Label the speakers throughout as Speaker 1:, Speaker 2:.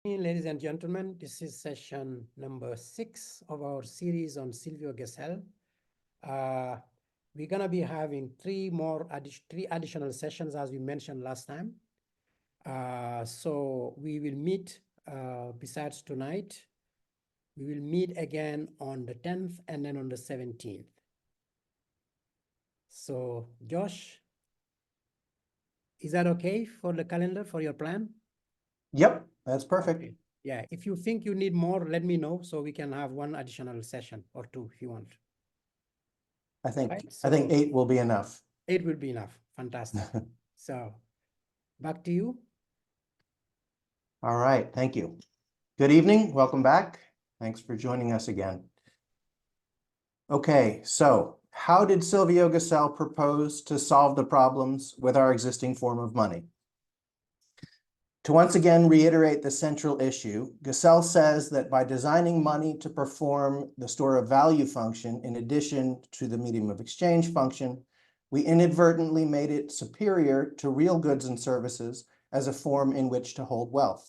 Speaker 1: Ladies and gentlemen, this is session number 6 of our series on Silvio Gesell. Uh, we're going to be having three additional sessions as we mentioned last time. So we will meet, besides tonight, we will meet again on the 10th and then on the 17th. So Josh, is that okay for the calendar, for your plan?
Speaker 2: Yep, that's perfect.
Speaker 1: Okay. Yeah, if you think you need more, let me know so we can have one additional session or two if you want.
Speaker 2: I think
Speaker 1: Right.
Speaker 2: I think
Speaker 1: So
Speaker 2: 8 will be enough.
Speaker 1: 8 will be enough. Fantastic. So back to you.
Speaker 2: All right, thank you. Good evening, welcome back. Thanks for joining us again. Okay, so how did Silvio Gesell propose to solve the problems with our existing form of money? To once again reiterate the central issue, Gesell says that by designing money to perform the store of value function in addition to the medium of exchange function, we inadvertently made it superior to real goods and services as a form in which to hold wealth.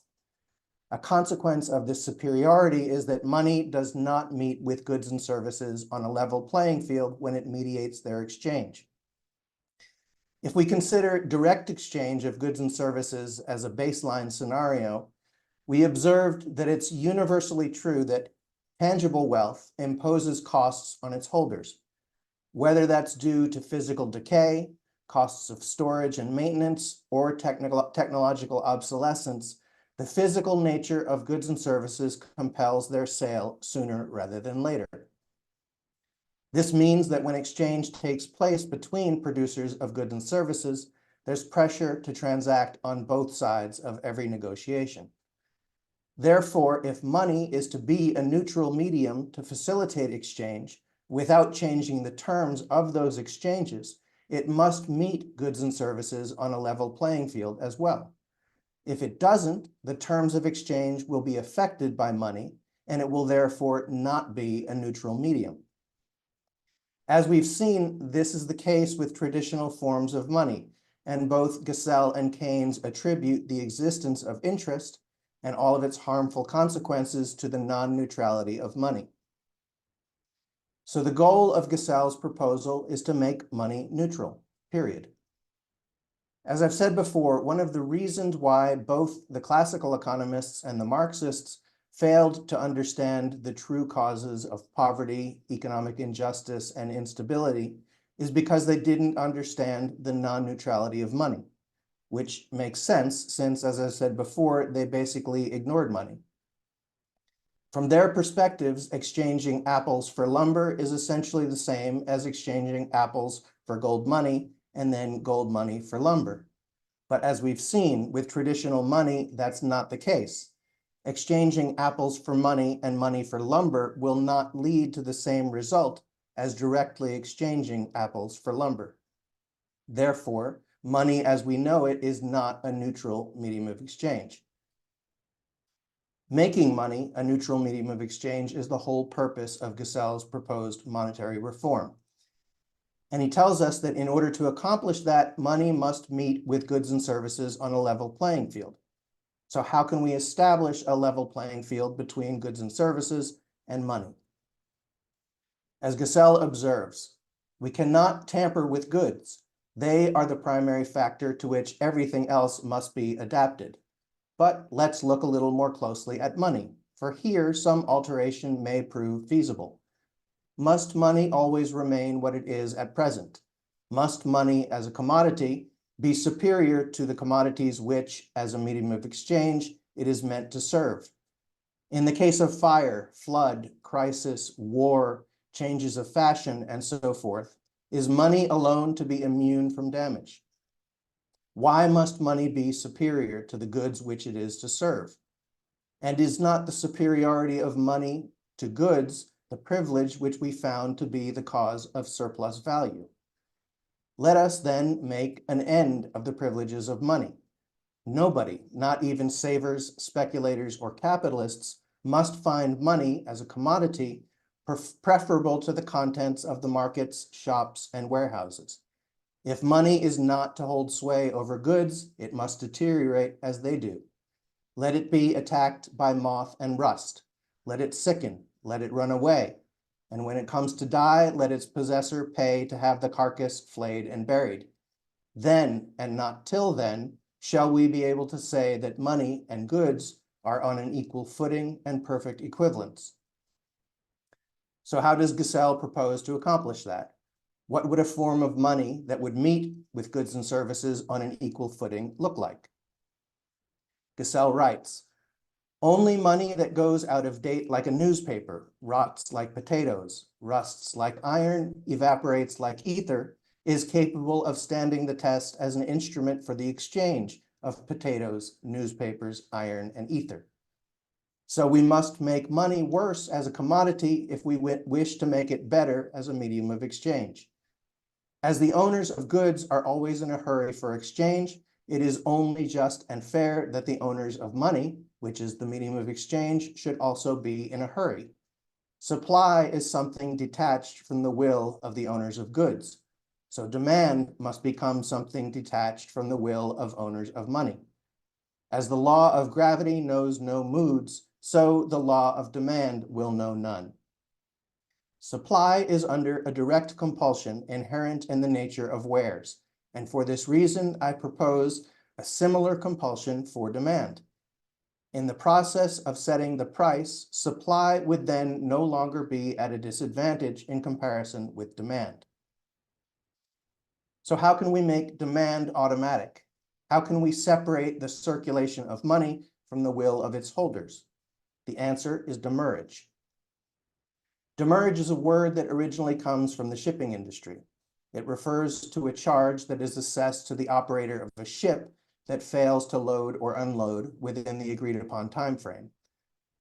Speaker 2: A consequence of this superiority is that money does not meet with goods and services on a level playing field when it mediates their exchange. If we consider direct exchange of goods and services as a baseline scenario, we observed that it's universally true that tangible wealth imposes costs on its holders, whether that's due to physical decay, costs of storage and maintenance, or technological obsolescence. The physical nature of goods and services compels their sale sooner rather than later. This means that when exchange takes place between producers of goods and services, there's pressure to transact on both sides of every negotiation. Therefore, if money is to be a neutral medium to facilitate exchange without changing the terms of those exchanges, it must meet goods and services on a level playing field as well. If it doesn't, the terms of exchange will be affected by money, and it will therefore not be a neutral medium. As we've seen, this is the case with traditional forms of money, and both Gesell and Keynes attribute the existence of interest and all of its harmful consequences to the non-neutrality of money. So the goal of Gesell's proposal is to make money neutral, period. As I've said before, one of the reasons why both the classical economists and the Marxists failed to understand the true causes of poverty, economic injustice, and instability is because they didn't understand the non-neutrality of money, which makes sense since, as I said before, they basically ignored money. From their perspectives, exchanging apples for lumber is essentially the same as exchanging apples for gold money and then gold money for lumber. But as we've seen with traditional money, that's not the case. Exchanging apples for money and money for lumber will not lead to the same result as directly exchanging apples for lumber. Therefore, money as we know it is not a neutral medium of exchange. Making money a neutral medium of exchange is the whole purpose of Gesell's proposed monetary reform. And he tells us that in order to accomplish that, money must meet with goods and services on a level playing field. So how can we establish a level playing field between goods and services and money? As Gesell observes, we cannot tamper with goods. They are the primary factor to which everything else must be adapted. But let's look a little more closely at money, for here some alteration may prove feasible. Must money always remain what it is at present? Must money as a commodity be superior to the commodities which, as a medium of exchange, it is meant to serve? In the case of fire, flood, crisis, war, changes of fashion, and so forth, is money alone to be immune from damage? Why must money be superior to the goods which it is to serve? And is not the superiority of money to goods the privilege which we found to be the cause of surplus value? Let us then make an end of the privileges of money. Nobody, not even savers, speculators, or capitalists, must find money as a commodity preferable to the contents of the markets, shops, and warehouses. If money is not to hold sway over goods, it must deteriorate as they do. Let it be attacked by moth and rust. Let it sicken, let it run away. And when it comes to die, let its possessor pay to have the carcass flayed and buried. Then, and not till then, shall we be able to say that money and goods are on an equal footing and perfect equivalence. So how does Gesell propose to accomplish that? What would a form of money that would meet with goods and services on an equal footing look like? Gesell writes, only money that goes out of date like a newspaper, rots like potatoes, rusts like iron, evaporates like ether, is capable of standing the test as an instrument for the exchange of potatoes, newspapers, iron, and ether. So we must make money worse as a commodity if we wish to make it better as a medium of exchange. As the owners of goods are always in a hurry for exchange, it is only just and fair that the owners of money, which is the medium of exchange, should also be in a hurry. Supply is something detached from the will of the owners of goods. So demand must become something detached from the will of owners of money. As the law of gravity knows no moods, so the law of demand will know none. Supply is under a direct compulsion inherent in the nature of wares, and for this reason I propose a similar compulsion for demand. In the process of setting the price, supply would then no longer be at a disadvantage in comparison with demand. So how can we make demand automatic? How can we separate the circulation of money from the will of its holders? The answer is demurrage. Demurrage is a word that originally comes from the shipping industry. It refers to a charge that is assessed to the operator of a ship that fails to load or unload within the agreed upon time frame.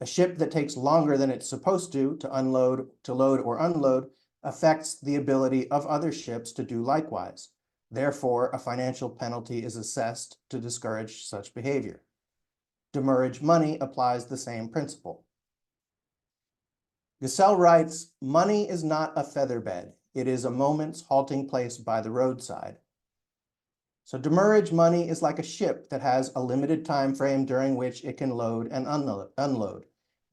Speaker 2: A ship that takes longer than it's supposed to load or unload affects the ability of other ships to do likewise. Therefore, a financial penalty is assessed to discourage such behavior. Demurrage money applies the same principle. Gesell writes, money is not a featherbed. It is a moment's halting place by the roadside. So demurrage money is like a ship that has a limited time frame during which it can load and unload.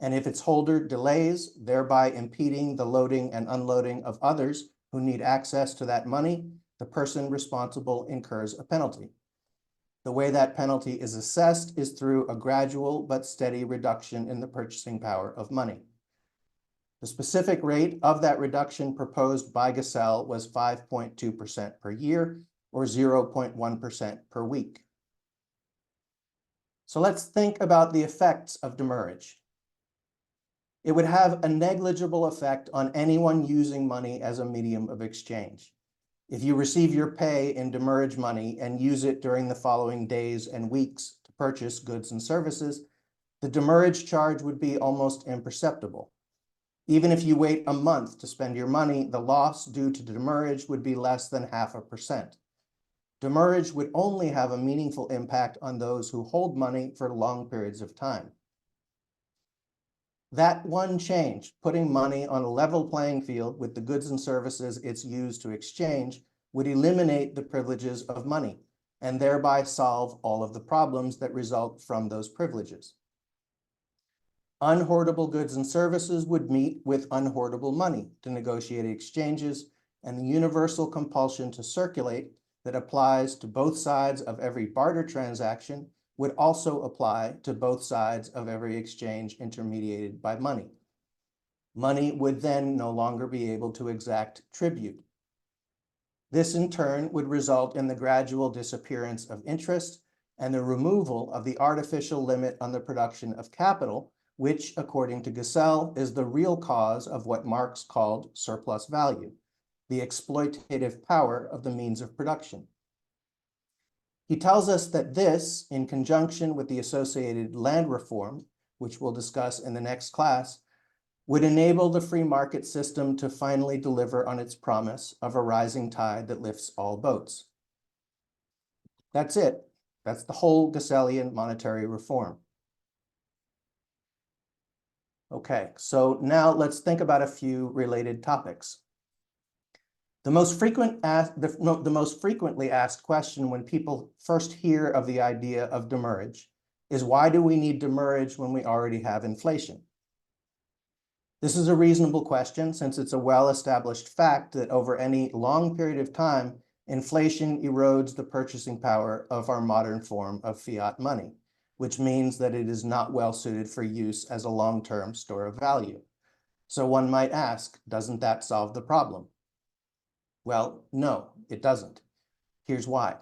Speaker 2: And if its holder delays, thereby impeding the loading and unloading of others who need access to that money, the person responsible incurs a penalty. The way that penalty is assessed is through a gradual but steady reduction in the purchasing power of money. The specific rate of that reduction proposed by Gesell was 5.2% per year, or 0.1% per week. So let's think about the effects of demurrage. It would have a negligible effect on anyone using money as a medium of exchange. If you receive your pay in demurrage money and use it during the following days and weeks to purchase goods and services, the demurrage charge would be almost imperceptible. Even if you wait a month to spend your money, the loss due to demurrage would be less than 0.5%. Demurrage would only have a meaningful impact on those who hold money for long periods of time. That one change, putting money on a level playing field with the goods and services it's used to exchange, would eliminate the privileges of money and thereby solve all of the problems that result from those privileges. Unhoardable goods and services would meet with unhoardable money to negotiate exchanges, and the universal compulsion to circulate that applies to both sides of every barter transaction would also apply to both sides of every exchange intermediated by money. Money would then no longer be able to exact tribute. This in turn would result in the gradual disappearance of interest and the removal of the artificial limit on the production of capital, which, according to Gesell, is the real cause of what Marx called surplus value, the exploitative power of the means of production. He tells us that this, in conjunction with the associated land reform, which we'll discuss in the next class, would enable the free market system to finally deliver on its promise of a rising tide that lifts all boats. That's it. That's the whole Gesellian monetary reform. Okay, so now let's think about a few related topics. The most frequently asked question when people first hear of the idea of demurrage is why do we need demurrage when we already have inflation? This is a reasonable question since it's a well-established fact that over any long period of time, inflation erodes the purchasing power of our modern form of fiat money, which means that it is not well suited for use as a long-term store of value. So one might ask, doesn't that solve the problem? Well, no, it doesn't. Here's why.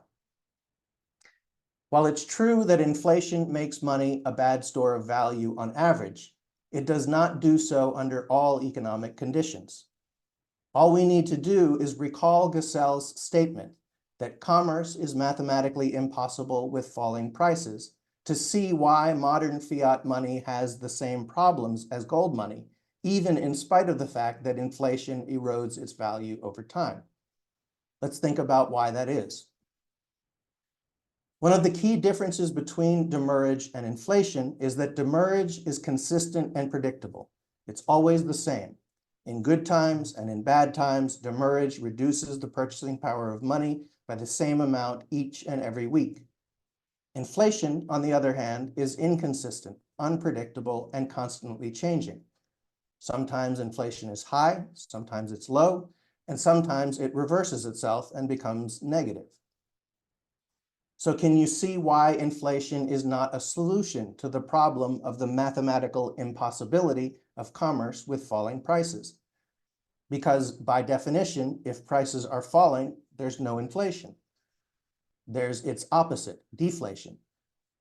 Speaker 2: While it's true that inflation makes money a bad store of value on average, it does not do so under all economic conditions. All we need to do is recall Gesell's statement that commerce is mathematically impossible with falling prices to see why modern fiat money has the same problems as gold money, even in spite of the fact that inflation erodes its value over time. Let's think about why that is. One of the key differences between demurrage and inflation is that demurrage is consistent and predictable. It's always the same. In good times and in bad times, demurrage reduces the purchasing power of money by the same amount each and every week. Inflation, on the other hand, is inconsistent, unpredictable, and constantly changing. Sometimes inflation is high, sometimes it's low, and sometimes it reverses itself and becomes negative. So can you see why inflation is not a solution to the problem of the mathematical impossibility of commerce with falling prices? Because by definition, if prices are falling, there's no inflation. There's its opposite, deflation.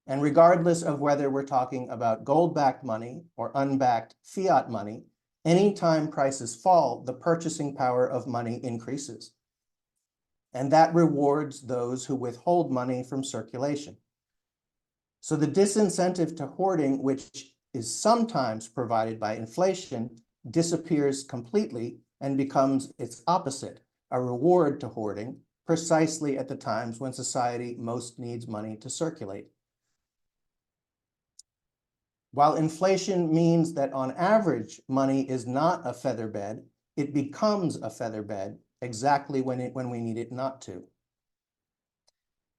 Speaker 2: And regardless of whether we're talking about gold-backed money or unbacked fiat money, anytime prices fall, the purchasing power of money increases. And that rewards those who withhold money from circulation. So the disincentive to hoarding, which is sometimes provided by inflation, disappears completely and becomes its opposite, a reward to hoarding, precisely at the times when society most needs money to circulate. While inflation means that on average, money is not a feather bed, it becomes a feather bed exactly when we need it not to.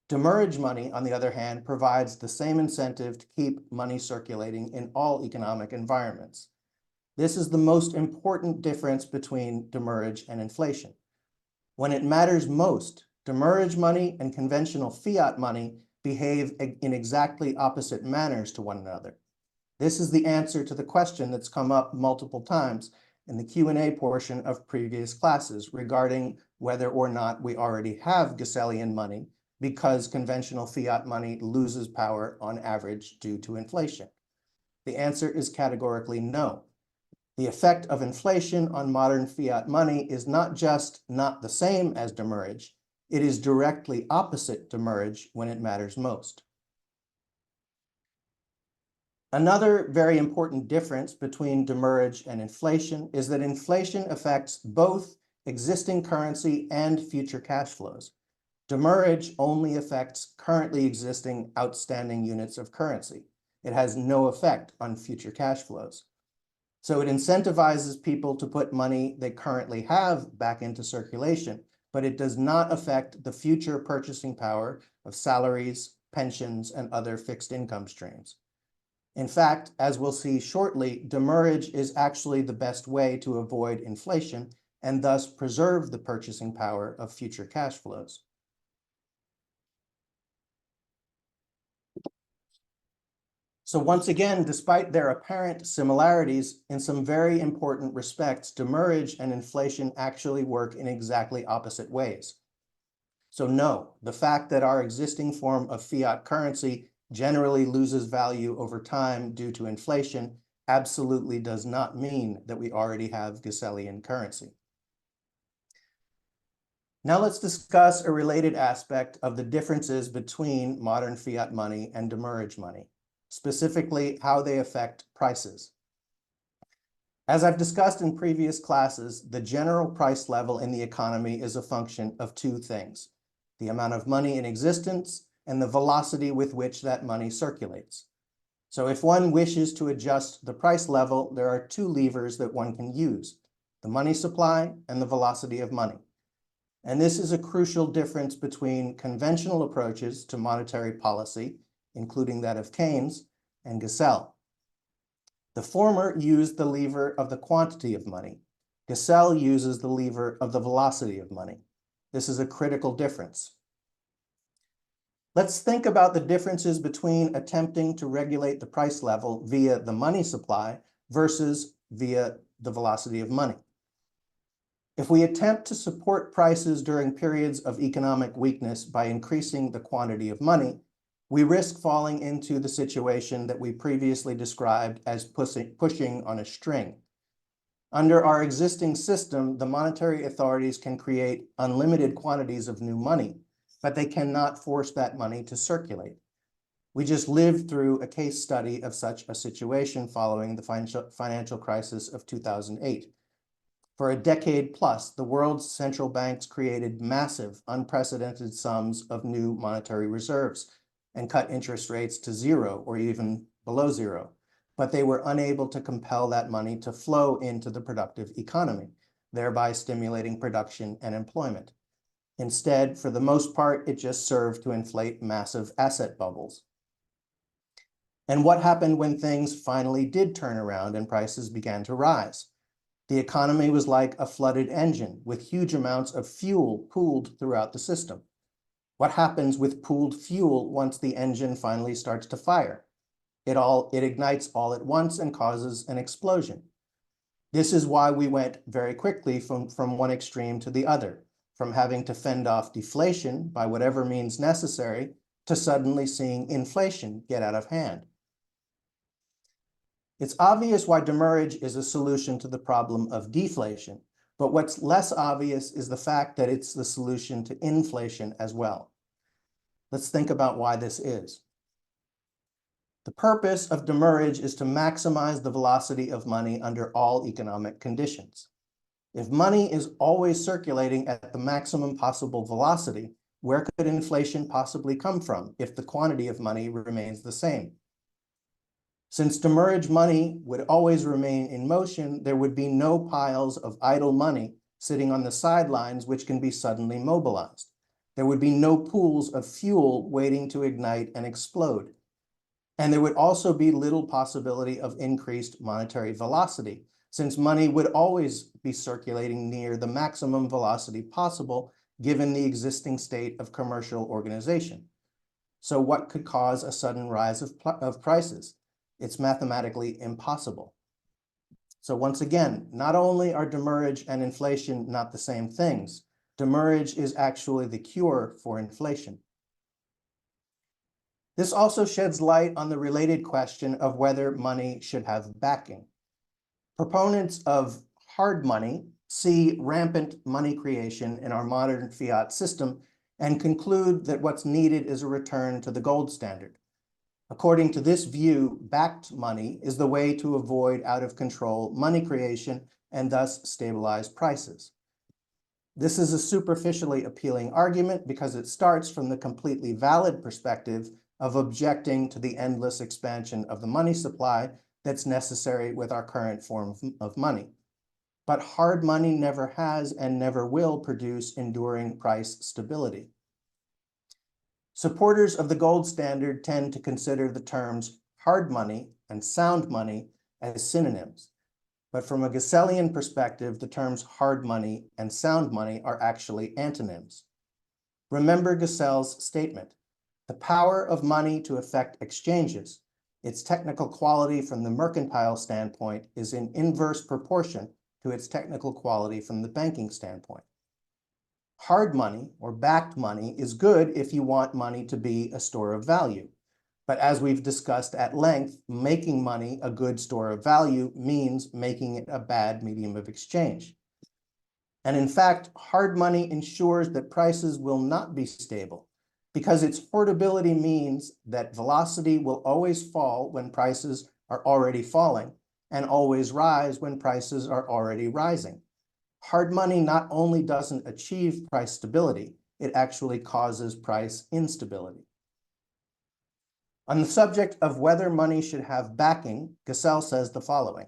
Speaker 2: Demurrage money, on the other hand, provides the same incentive to keep money circulating in all economic environments. This is the most important difference between demurrage and inflation. When it matters most, demurrage money and conventional fiat money behave in exactly opposite manners to one another. This is the answer to the question that's come up multiple times in the Q&A portion of previous classes regarding whether or not we already have Gesellian money because conventional fiat money loses power on average due to inflation. The answer is categorically no. The effect of inflation on modern fiat money is not just not the same as demurrage, it is directly opposite demurrage when it matters most. Another very important difference between demurrage and inflation is that inflation affects both existing currency and future cash flows. Demurrage only affects currently existing outstanding units of currency. It has no effect on future cash flows. So it incentivizes people to put money they currently have back into circulation, but it does not affect the future purchasing power of salaries, pensions, and other fixed income streams. In fact, as we'll see shortly, demurrage is actually the best way to avoid inflation and thus preserve the purchasing power of future cash flows. So once again, despite their apparent similarities, in some very important respects, demurrage and inflation actually work in exactly opposite ways. So no, the fact that our existing form of fiat currency generally loses value over time due to inflation absolutely does not mean that we already have Gesellian currency. Now let's discuss a related aspect of the differences between modern fiat money and demurrage money, specifically how they affect prices. As I've discussed in previous classes, the general price level in the economy is a function of two things: the amount of money in existence and the velocity with which that money circulates. So if one wishes to adjust the price level, there are two levers that one can use: the money supply and the velocity of money. And this is a crucial difference between conventional approaches to monetary policy, including that of Keynes and Gesell. The former used the lever of the quantity of money. Gesell uses the lever of the velocity of money. This is a critical difference. Let's think about the differences between attempting to regulate the price level via the money supply versus via the velocity of money. If we attempt to support prices during periods of economic weakness by increasing the quantity of money, we risk falling into the situation that we previously described as pushing on a string. Under our existing system, the monetary authorities can create unlimited quantities of new money, but they cannot force that money to circulate. We just lived through a case study of such a situation following the financial crisis of 2008. For a decade plus, the world's central banks created massive, unprecedented sums of new monetary reserves and cut interest rates to zero or even below zero, but they were unable to compel that money to flow into the productive economy, thereby stimulating production and employment. Instead, for the most part, it just served to inflate massive asset bubbles. And what happened when things finally did turn around and prices began to rise? The economy was like a flooded engine with huge amounts of fuel pooled throughout the system. What happens with pooled fuel once the engine finally starts to fire? It ignites all at once and causes an explosion. This is why we went very quickly from one extreme to the other, from having to fend off deflation by whatever means necessary to suddenly seeing inflation get out of hand. It's obvious why demurrage is a solution to the problem of deflation, but what's less obvious is the fact that it's the solution to inflation as well. Let's think about why this is. The purpose of demurrage is to maximize the velocity of money under all economic conditions. If money is always circulating at the maximum possible velocity, where could inflation possibly come from if the quantity of money remains the same? Since demurrage money would always remain in motion, there would be no piles of idle money sitting on the sidelines which can be suddenly mobilized. There would be no pools of fuel waiting to ignite and explode. And there would also be little possibility of increased monetary velocity, since money would always be circulating near the maximum velocity possible given the existing state of commercial organization. So what could cause a sudden rise of prices? It's mathematically impossible. So once again, not only are demurrage and inflation not the same things, demurrage is actually the cure for inflation. This also sheds light on the related question of whether money should have backing. Proponents of hard money see rampant money creation in our modern fiat system and conclude that what's needed is a return to the gold standard. According to this view, backed money is the way to avoid out-of-control money creation and thus stabilize prices. This is a superficially appealing argument because it starts from the completely valid perspective of objecting to the endless expansion of the money supply that's necessary with our current form of money. But hard money never has and never will produce enduring price stability. Supporters of the gold standard tend to consider the terms hard money and sound money as synonyms. But from a Gesellian perspective, the terms hard money and sound money are actually antonyms. Remember Gesell's statement, the power of money to effect exchanges, its technical quality from the mercantile standpoint is in inverse proportion to its technical quality from the banking standpoint. Hard money or backed money is good if you want money to be a store of value. But as we've discussed at length, making money a good store of value means making it a bad medium of exchange. And in fact, hard money ensures that prices will not be stable because its portability means that velocity will always fall when prices are already falling and always rise when prices are already rising. Hard money not only doesn't achieve price stability, it actually causes price instability. On the subject of whether money should have backing, Gesell says the following.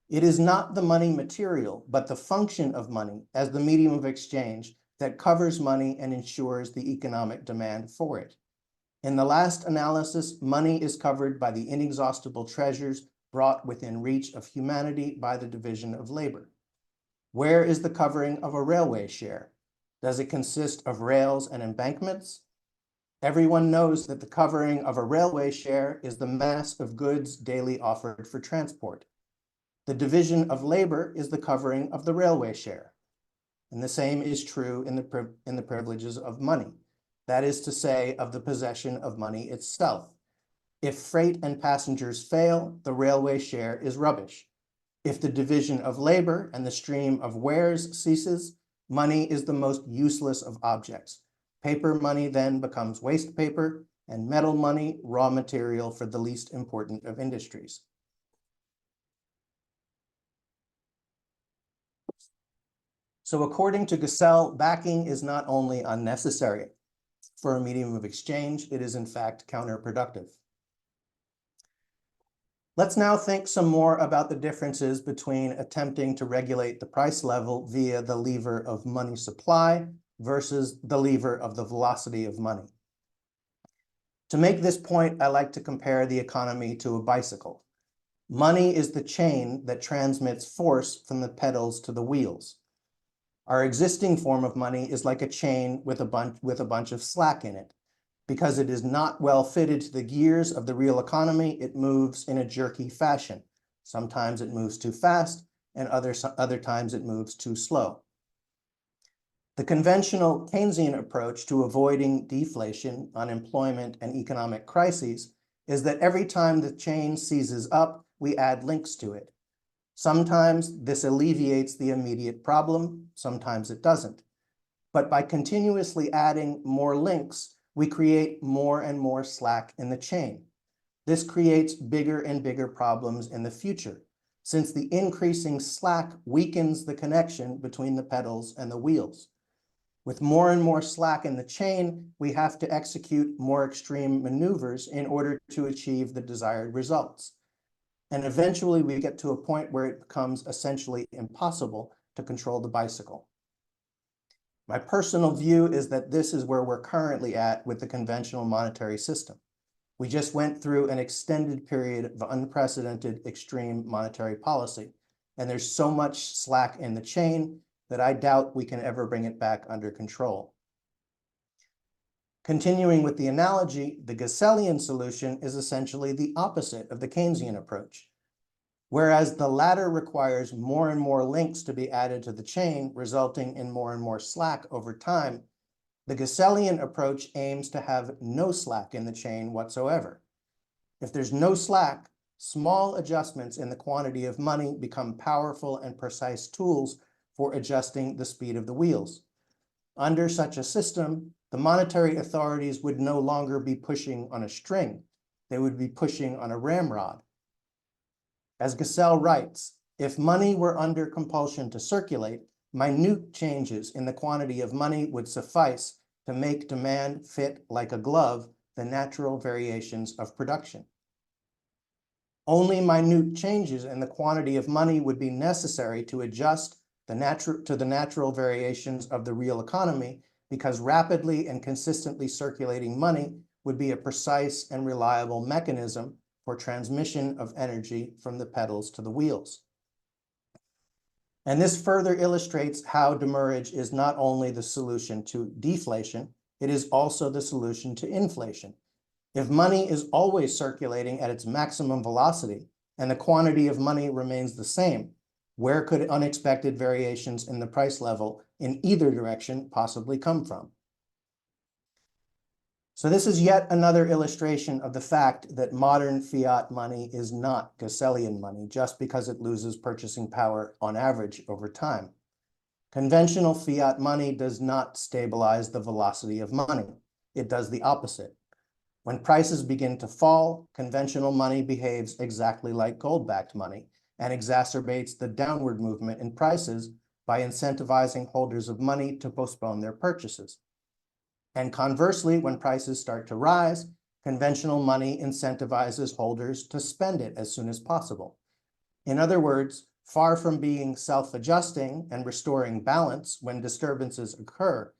Speaker 2: It is not the money material, but the function of money as the medium of exchange that covers money and ensures the economic demand for it. In the last analysis, money is covered by the inexhaustible treasures brought within reach of humanity by the division of labor. Where is the covering of a railway share? Does it consist of rails and embankments? Everyone knows that the covering of a railway share is the mass of goods daily offered for transport. The division of labor is the covering of the railway share. And the same is true in the privileges of money. That is to say, of the possession of money itself. If freight and passengers fail, the railway share is rubbish. If the division of labor and the stream of wares ceases, money is the most useless of objects. Paper money then becomes waste paper, and metal money raw material for the least important of industries. So according to Gesell, backing is not only unnecessary for a medium of exchange, it is in fact counterproductive. Let's now think some more about the differences between attempting to regulate the price level via the lever of money supply versus the lever of the velocity of money. To make this point, I like to compare the economy to a bicycle. Money is the chain that transmits force from the pedals to the wheels. Our existing form of money is like a chain with a bunch of slack in it. Because it is not well fitted to the gears of the real economy, it moves in a jerky fashion. Sometimes it moves too fast, and other times it moves too slow. The conventional Keynesian approach to avoiding deflation, unemployment, and economic crises is that every time the chain seizes up, we add links to it. Sometimes this alleviates the immediate problem, sometimes it doesn't. But by continuously adding more links, we create more and more slack in the chain. This creates bigger and bigger problems in the future, since the increasing slack weakens the connection between the pedals and the wheels. With more and more slack in the chain, we have to execute more extreme maneuvers in order to achieve the desired results. And eventually we get to a point where it becomes essentially impossible to control the bicycle. My personal view is that this is where we're currently at with the conventional monetary system. We just went through an extended period of unprecedented extreme monetary policy, and there's so much slack in the chain that I doubt we can ever bring it back under control. Continuing with the analogy, the Gesellian solution is essentially the opposite of the Keynesian approach. Whereas the latter requires more and more links to be added to the chain, resulting in more and more slack over time, the Gesellian approach aims to have no slack in the chain whatsoever. If there's no slack, small adjustments in the quantity of money become powerful and precise tools for adjusting the speed of the wheels. Under such a system, the monetary authorities would no longer be pushing on a string. They would be pushing on a ramrod. As Gesell writes, if money were under compulsion to circulate, minute changes in the quantity of money would suffice to make demand fit like a glove the natural variations of production. Only minute changes in the quantity of money would be necessary to adjust to the natural variations of the real economy, because rapidly and consistently circulating money would be a precise and reliable mechanism for transmission of energy from the pedals to the wheels. And this further illustrates how demurrage is not only the solution to deflation, it is also the solution to inflation. If money is always circulating at its maximum velocity and the quantity of money remains the same, where could unexpected variations in the price level in either direction possibly come from? So this is yet another illustration of the fact that modern fiat money is not Gesellian money just because it loses purchasing power on average over time. Conventional fiat money does not stabilize the velocity of money. It does the opposite. When prices begin to fall, conventional money behaves exactly like gold-backed money and exacerbates the downward movement in prices by incentivizing holders of money to postpone their purchases. And conversely, when prices start to rise, conventional money incentivizes holders to spend it as soon as possible. In other words, far from being self-adjusting and restoring balance when disturbances occur,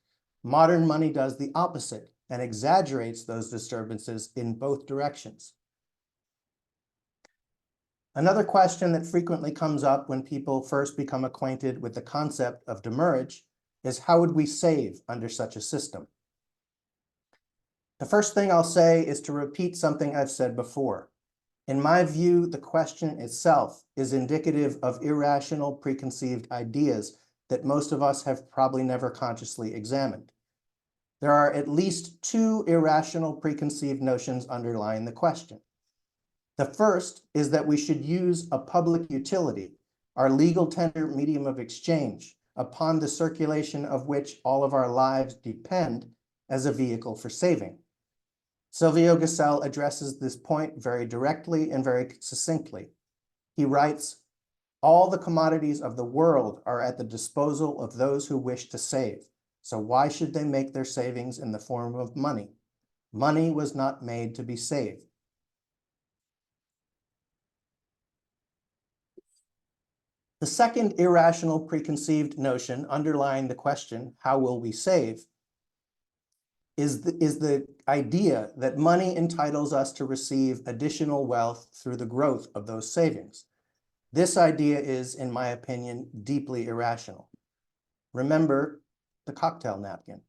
Speaker 2: modern money does the opposite and exaggerates those disturbances in both directions. Another question that frequently comes up when people first become acquainted with the concept of demurrage is, how would we save under such a system? The first thing I'll say is to repeat something I've said before. In my view, the question itself is indicative of irrational preconceived ideas that most of us have probably never consciously examined. There are at least two irrational preconceived notions underlying the question. The first is that we should use a public utility, our legal tender medium of exchange, upon the circulation of which all of our lives depend, as a vehicle for saving. Silvio Gesell addresses this point very directly and very succinctly. He writes, "All the commodities of the world are at the disposal of those who wish to save. So why should they make their savings in the form of money? Money was not made to be saved." The second irrational preconceived notion underlying the question, how will we save, is the idea that money entitles us to receive additional wealth through the growth of those savings. This idea is, in my opinion, deeply irrational. Remember the cocktail napkin.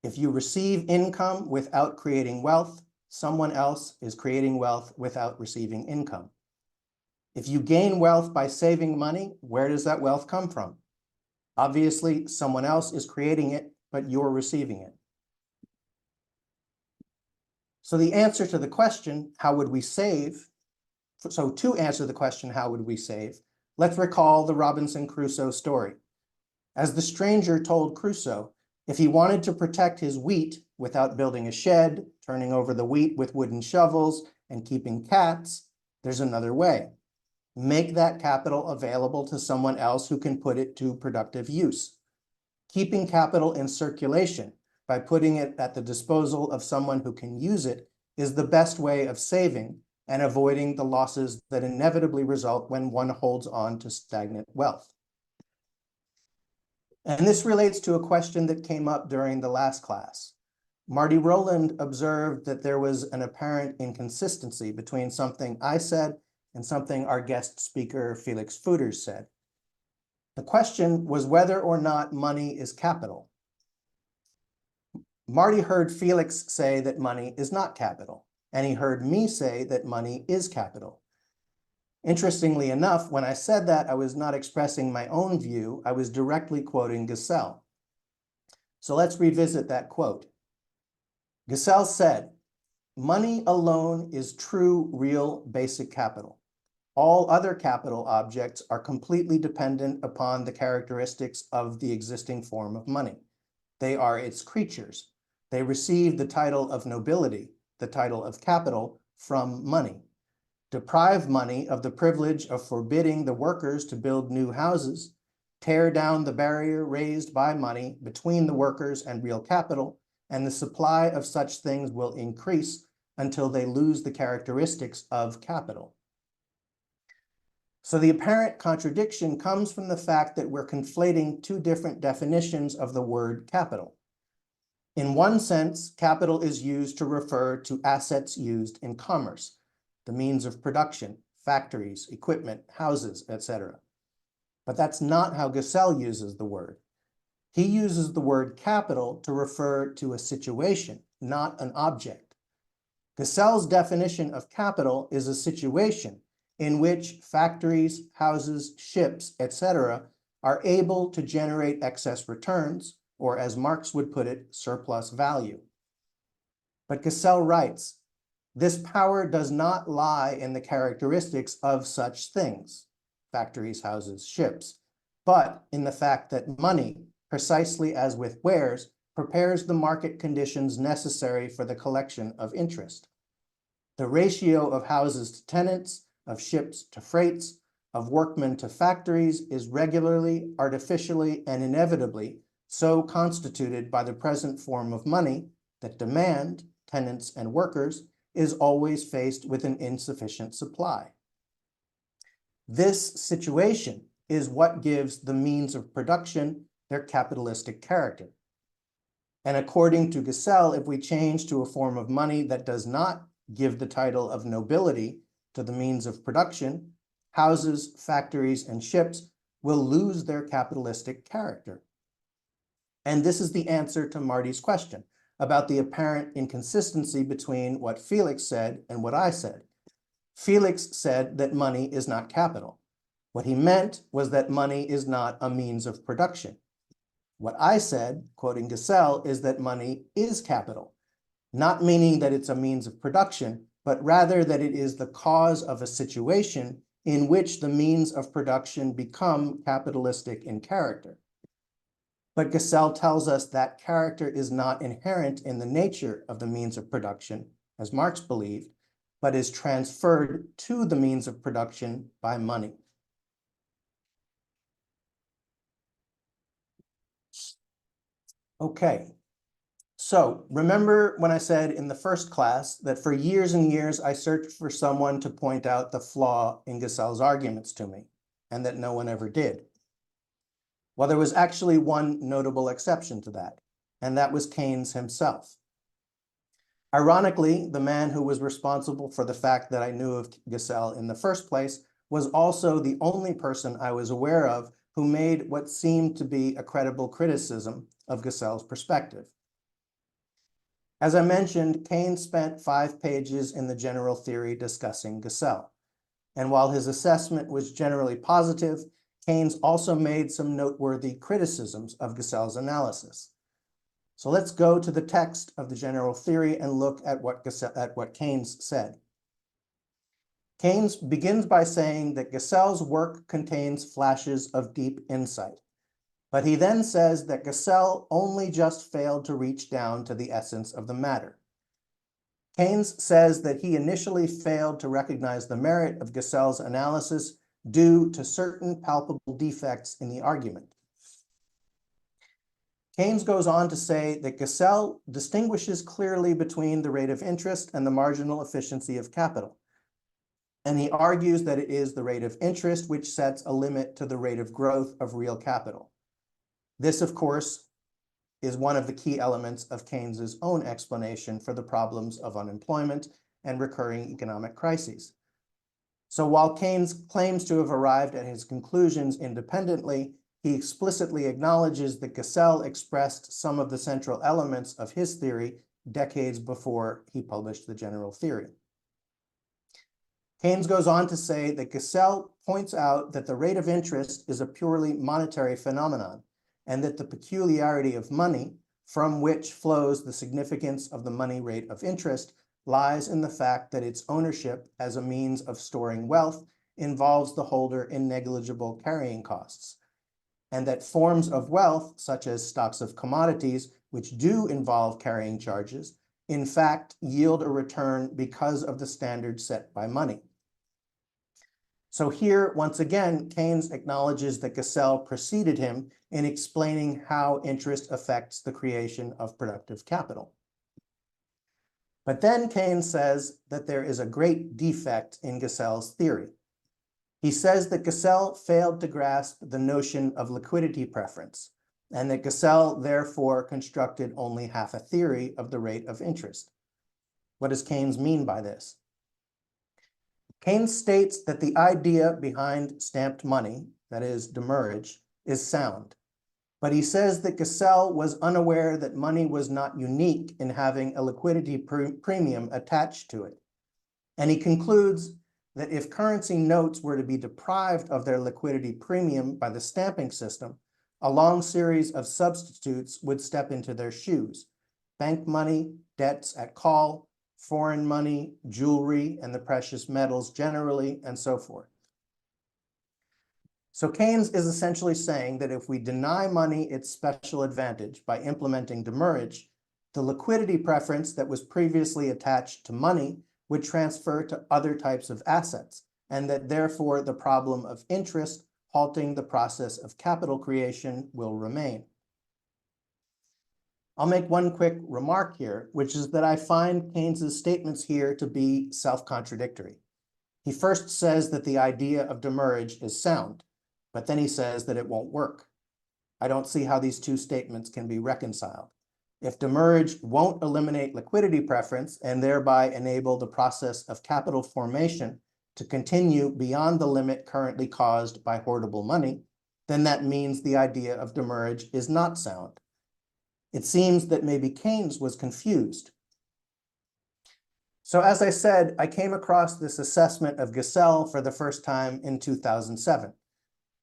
Speaker 2: If you receive income without creating wealth, someone else is creating wealth without receiving income. If you gain wealth by saving money, where does that wealth come from? Obviously, someone else is creating it, but you're receiving it. So the answer to the question, how would we save? So to answer the question, how would we save? Let's recall the Robinson Crusoe story. As the stranger told Crusoe, if he wanted to protect his wheat without building a shed, turning over the wheat with wooden shovels, and keeping cats, there's another way. Make that capital available to someone else who can put it to productive use. Keeping capital in circulation by putting it at the disposal of someone who can use it is the best way of saving and avoiding the losses that inevitably result when one holds on to stagnant wealth. And this relates to a question that came up during the last class. Marty Rowland observed that there was an apparent inconsistency between something I said and something our guest speaker, Felix Fuders, said. The question was whether or not money is capital. Marty heard Felix say that money is not capital, and he heard me say that money is capital. Interestingly enough, when I said that, I was not expressing my own view, I was directly quoting Gesell. So let's revisit that quote. Gesell said, "Money alone is true, real, basic capital. All other capital objects are completely dependent upon the characteristics of the existing form of money. They are its creatures. They receive the title of nobility, the title of capital, from money. Deprive money of the privilege of forbidding the workers to build new houses, tear down the barrier raised by money between the workers and real capital, and the supply of such things will increase until they lose the characteristics of capital." So the apparent contradiction comes from the fact that we're conflating two different definitions of the word capital. In one sense, capital is used to refer to assets used in commerce, the means of production, factories, equipment, houses, etc. But that's not how Gesell uses the word. He uses the word capital to refer to a situation, not an object. Gesell's definition of capital is a situation in which factories, houses, ships, etc. are able to generate excess returns, or as Marx would put it, surplus value. But Gesell writes, this power does not lie in the characteristics of such things, factories, houses, ships, but in the fact that money, precisely as with wares, prepares the market conditions necessary for the collection of interest. The ratio of houses to tenants, of ships to freights, of workmen to factories is regularly, artificially, and inevitably so constituted by the present form of money that demand, tenants and workers, is always faced with an insufficient supply. This situation is what gives the means of production their capitalistic character. And according to Gesell, if we change to a form of money that does not give the title of nobility to the means of production, houses, factories, and ships will lose their capitalistic character. And this is the answer to Marty's question about the apparent inconsistency between what Felix said and what I said. Felix said that money is not capital. What he meant was that money is not a means of production. What I said, quoting Gesell, is that money is capital, not meaning that it's a means of production, but rather that it is the cause of a situation in which the means of production become capitalistic in character. But Gesell tells us that character is not inherent in the nature of the means of production, as Marx believed, but is transferred to the means of production by money. Okay, so remember when I said in the first class that for years and years I searched for someone to point out the flaw in Gesell's arguments to me, and that no one ever did? Well, there was actually one notable exception to that, and that was Keynes himself. Ironically, the man who was responsible for the fact that I knew of Gesell in the first place was also the only person I was aware of who made what seemed to be a credible criticism of Gesell's perspective. As I mentioned, Keynes spent 5 pages in the general theory discussing Gesell. And while his assessment was generally positive, Keynes also made some noteworthy criticisms of Gesell's analysis. So let's go to the text of the general theory and look at what Keynes said. Keynes begins by saying that Gesell's work contains flashes of deep insight, but he then says that Gesell only just failed to reach down to the essence of the matter. Keynes says that he initially failed to recognize the merit of Gesell's analysis due to certain palpable defects in the argument. Keynes goes on to say that Gesell distinguishes clearly between the rate of interest and the marginal efficiency of capital. And he argues that it is the rate of interest which sets a limit to the rate of growth of real capital. This, of course, is one of the key elements of Keynes's own explanation for the problems of unemployment and recurring economic crises. So while Keynes claims to have arrived at his conclusions independently, he explicitly acknowledges that Gesell expressed some of the central elements of his theory decades before he published the general theory. Keynes goes on to say that Gesell points out that the rate of interest is a purely monetary phenomenon, and that the peculiarity of money, from which flows the significance of the money rate of interest, lies in the fact that its ownership as a means of storing wealth involves the holder in negligible carrying costs, and that forms of wealth, such as stocks of commodities, which do involve carrying charges, in fact yield a return because of the standard set by money. So here, once again, Keynes acknowledges that Gesell preceded him in explaining how interest affects the creation of productive capital. But then Keynes says that there is a great defect in Gesell's theory. He says that Gesell failed to grasp the notion of liquidity preference, and that Gesell therefore constructed only half a theory of the rate of interest. What does Keynes mean by this? Keynes states that the idea behind stamped money, that is, demurrage, is sound. But he says that Gesell was unaware that money was not unique in having a liquidity premium attached to it. And he concludes that if currency notes were to be deprived of their liquidity premium by the stamping system, a long series of substitutes would step into their shoes: bank money, debts at call, foreign money, jewelry, and the precious metals generally, and so forth. So Keynes is essentially saying that if we deny money its special advantage by implementing demurrage, the liquidity preference that was previously attached to money would transfer to other types of assets, and that therefore the problem of interest halting the process of capital creation will remain. I'll make one quick remark here, which is that I find Keynes's statements here to be self-contradictory. He first says that the idea of demurrage is sound, but then he says that it won't work. I don't see how these two statements can be reconciled. If demurrage won't eliminate liquidity preference and thereby enable the process of capital formation to continue beyond the limit currently caused by hoardable money, then that means the idea of demurrage is not sound. It seems that maybe Keynes was confused. So as I said, I came across this assessment of Gesell for the first time in 2007.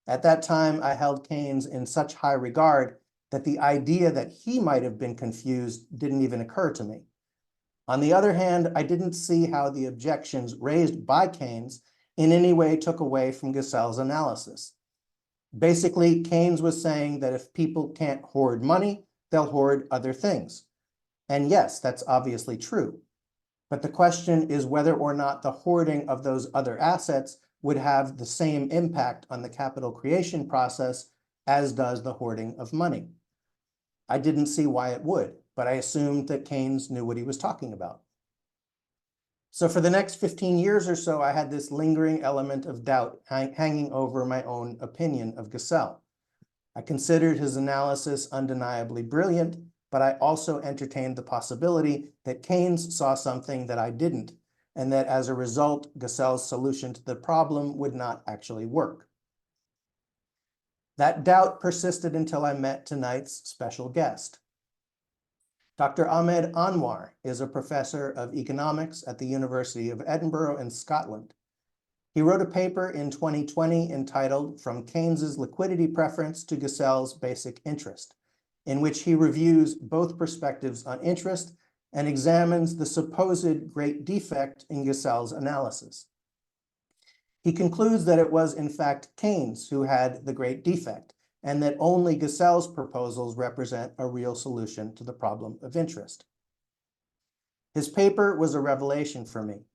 Speaker 2: At that time, I held Keynes in such high regard that the idea that he might have been confused didn't even occur to me. On the other hand, I didn't see how the objections raised by Keynes in any way took away from Gesell's analysis. Basically, Keynes was saying that if people can't hoard money, they'll hoard other things. And yes, that's obviously true. But the question is whether or not the hoarding of those other assets would have the same impact on the capital creation process as does the hoarding of money. I didn't see why it would, but I assumed that Keynes knew what he was talking about. So for the next 15 years or so, I had this lingering element of doubt hanging over my own opinion of Gesell. I considered his analysis undeniably brilliant, but I also entertained the possibility that Keynes saw something that I didn't, and that as a result, Gesell's solution to the problem would not actually work. That doubt persisted until I met tonight's special guest. Dr. Ahmed Anwar is a professor of economics at the University of Edinburgh in Scotland. He wrote a paper in 2020 entitled From Keynes's Liquidity Preference to Gesell's Basic Interest, in which he reviews both perspectives on interest and examines the supposed great defect in Gesell's analysis. He concludes that it was in fact Keynes who had the great defect, and that only Gesell's proposals represent a real solution to the problem of interest. His paper was a revelation for me.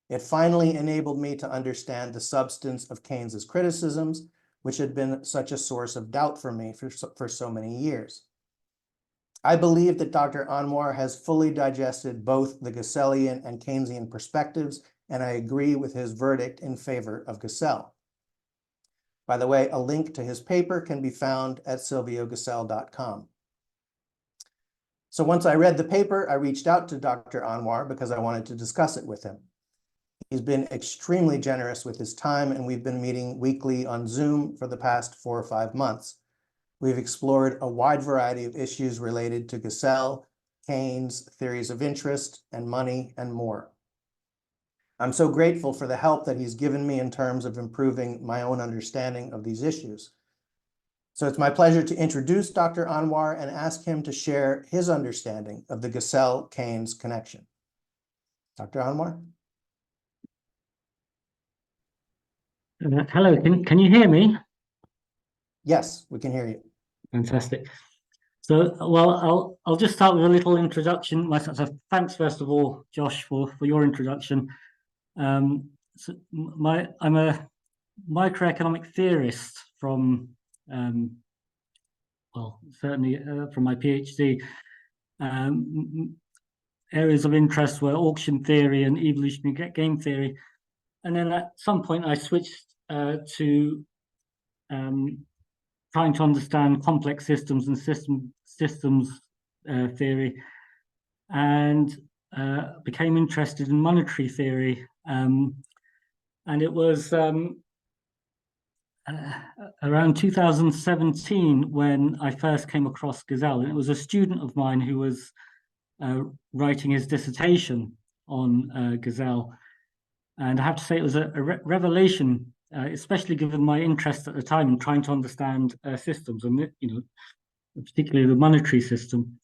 Speaker 2: It finally enabled me to understand the substance of Keynes's criticisms, which had been such a source of doubt for me for so many years. I believe that Dr. Anwar has fully digested both the Gessellian and Keynesian perspectives, and I agree with his verdict in favor of Gesell. By the way, a link to his paper can be found at silviogesell.com. So once I read the paper, I reached out to Dr. Anwar because I wanted to discuss it with him. He's been extremely generous with his time, and we've been meeting weekly on Zoom for the past 4 or 5 months. We've explored a wide variety of issues related to Gesell, Keynes, theories of interest, and money, and more. I'm so grateful for the help that he's given me in terms of improving my own understanding of these issues. So it's my pleasure to introduce Dr. Anwar and ask him to share his understanding of the Gesell-Keynes connection. Dr. Anwar?
Speaker 3: Hello, can you hear me?
Speaker 2: Yes, we can hear you.
Speaker 3: Fantastic. So, well, I'll just start with a little introduction myself. So thanks, first of all, Josh, for your introduction. I'm a microeconomic theorist from, well, certainly from my PhD. Areas of interest were auction theory and evolutionary game theory. And then at some point I switched to trying to understand complex systems and systems theory, and became interested in monetary theory. And it was around 2017 when I first came across Gesell. And it was a student of mine who was writing his dissertation on Gesell. And I have to say it was a revelation, especially given my interest at the time in trying to understand systems, and particularly the monetary system.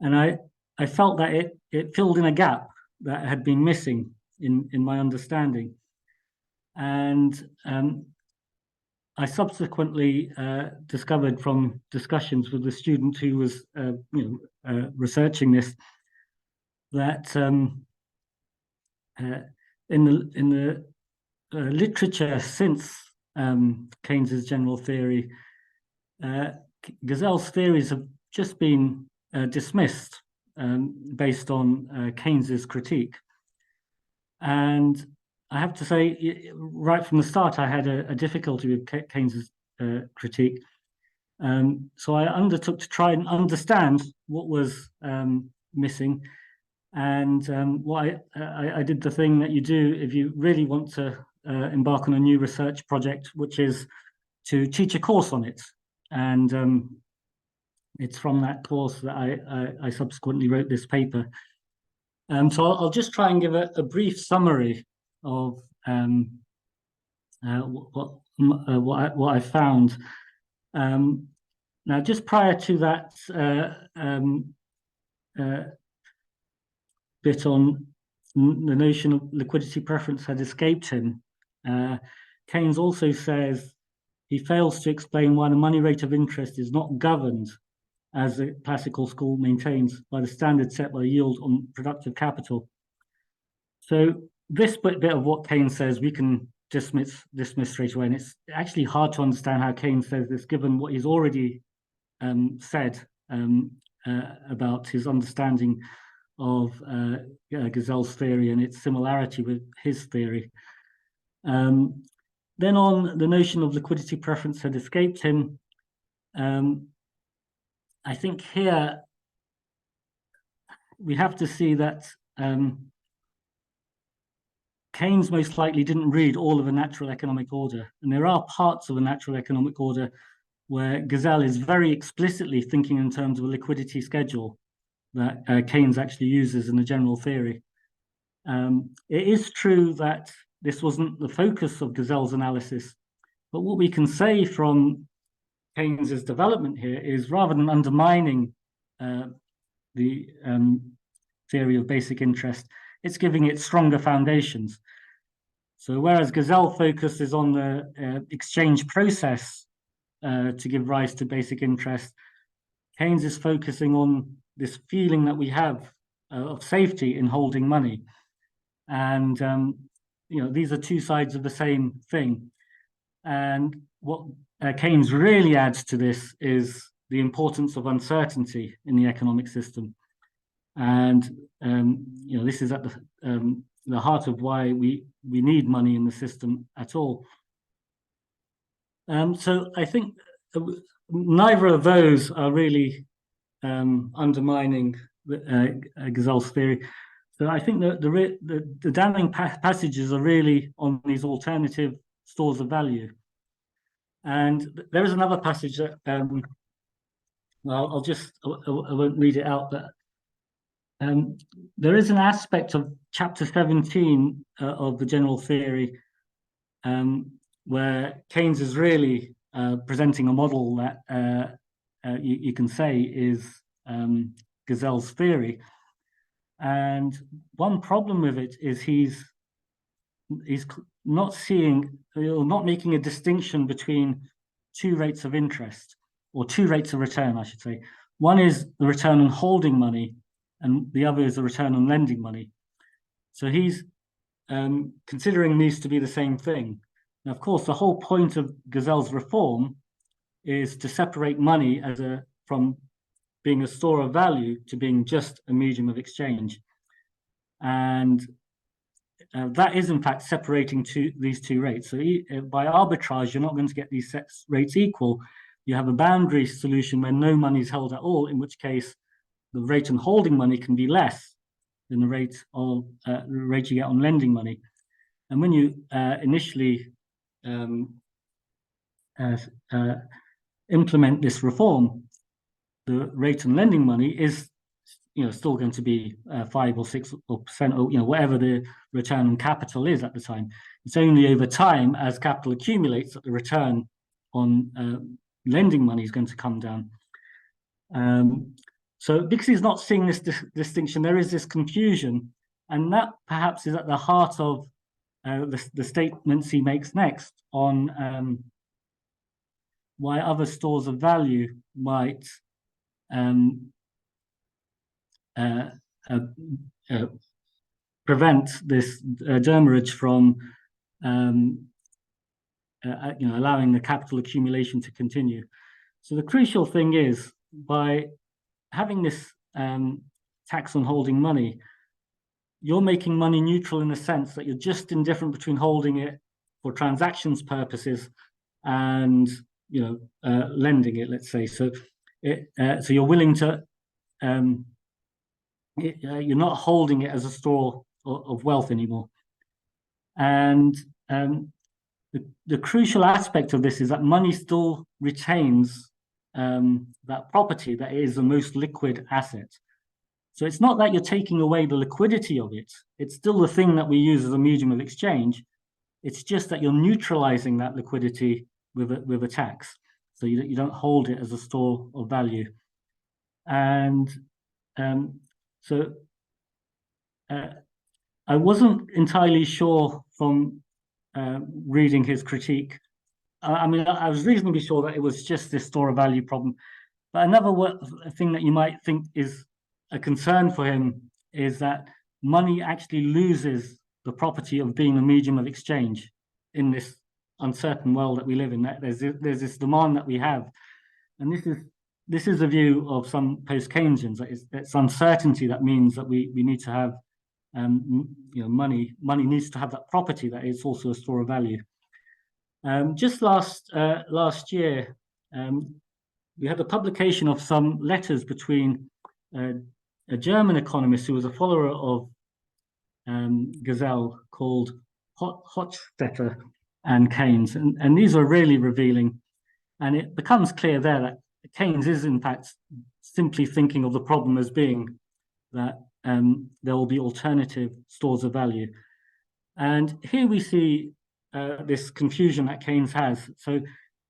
Speaker 3: And I felt that it filled in a gap that had been missing in my understanding. And I subsequently discovered from discussions with the student who was researching this that in the literature since Keynes's general theory, Gesell's theories have just been dismissed based on Keynes's critique. And I have to say, right from the start, I had a difficulty with Keynes's critique. So I undertook to try and understand what was missing. And what I did the thing that you do if you really want to embark on a new research project, which is to teach a course on it. And it's from that course that I subsequently wrote this paper. So I'll just try and give a brief summary of what I found. Now, just prior to that bit on the notion of liquidity preference had escaped him, Keynes also says he fails to explain why the money rate of interest is not governed, as the classical school maintains, by the standard set by the yield on productive capital. So this bit of what Keynes says we can dismiss straight away, and it's actually hard to understand how Keynes says this given what he's already said about his understanding of Gesell's theory and its similarity with his theory. Then on the notion of liquidity preference had escaped him, I think here we have to see that Keynes most likely didn't read all of a natural economic order. And there are parts of a natural economic order where Gesell is very explicitly thinking in terms of a liquidity schedule that Keynes actually uses in the general theory. It is true that this wasn't the focus of Gesell's analysis, but what we can say from Keynes's development here is rather than undermining the theory of basic interest, it's giving it stronger foundations. So whereas Gesell focuses on the exchange process to give rise to basic interest, Keynes is focusing on this feeling that we have of safety in holding money. And these are two sides of the same thing. And what Keynes really adds to this is the importance of uncertainty in the economic system. And this is at the heart of why we need money in the system at all. So I think neither of those are really undermining Gesell's theory. So I think the damning passages are really on these alternative stores of value. And there is another passage that, well, I won't read it out, but there is an aspect of chapter 17 of the general theory where Keynes is really presenting a model that you can say is Gesell's theory. And one problem with it is he's not making a distinction between two rates of interest, or two rates of return, I should say. One is the return on holding money, and the other is the return on lending money. So he's considering these to be the same thing. Now, of course, the whole point of Gesell's reform is to separate money from being a store of value to being just a medium of exchange. And that is, in fact, separating these two rates. So by arbitrage, you're not going to get these rates equal. You have a boundary solution where no money is held at all, in which case the rate on holding money can be less than the rate you get on lending money. And when you initially implement this reform, the rate on lending money is still going to be 5 or 6% or whatever the return on capital is at the time. It's only over time, as capital accumulates, that the return on lending money is going to come down. So because he's not seeing this distinction, there is this confusion, and that perhaps is at the heart of the statements he makes next on why other stores of value might prevent this demurrage from allowing the capital accumulation to continue. So the crucial thing is, by having this tax on holding money, you're making money neutral in the sense that you're just indifferent between holding it for transactions purposes and lending it, let's say. So so you're willing to, you're not holding it as a store of wealth anymore. And the crucial aspect of this is that money still retains that property that it is the most liquid asset. So it's not that you're taking away the liquidity of it. It's still the thing that we use as a medium of exchange. It's just that you're neutralizing that liquidity with a tax. So you don't hold it as a store of value. And so I wasn't entirely sure from reading his critique. I mean, I was reasonably sure that it was just this store of value problem. But another thing that you might think is a concern for him is that money actually loses the property of being a medium of exchange in this uncertain world that we live in. That there's this demand that we have, and this is a view of some post-Keynesians. That it's uncertainty that means that we need to have money needs to have that property that is also a store of value. Just last year, we had the publication of some letters between a German economist who was a follower of Gesell called Hofstadter and Keynes, and these are really revealing. And it becomes clear there that Keynes is in fact simply thinking of the problem as being that there will be alternative stores of value. And here we see this confusion that Keynes has. So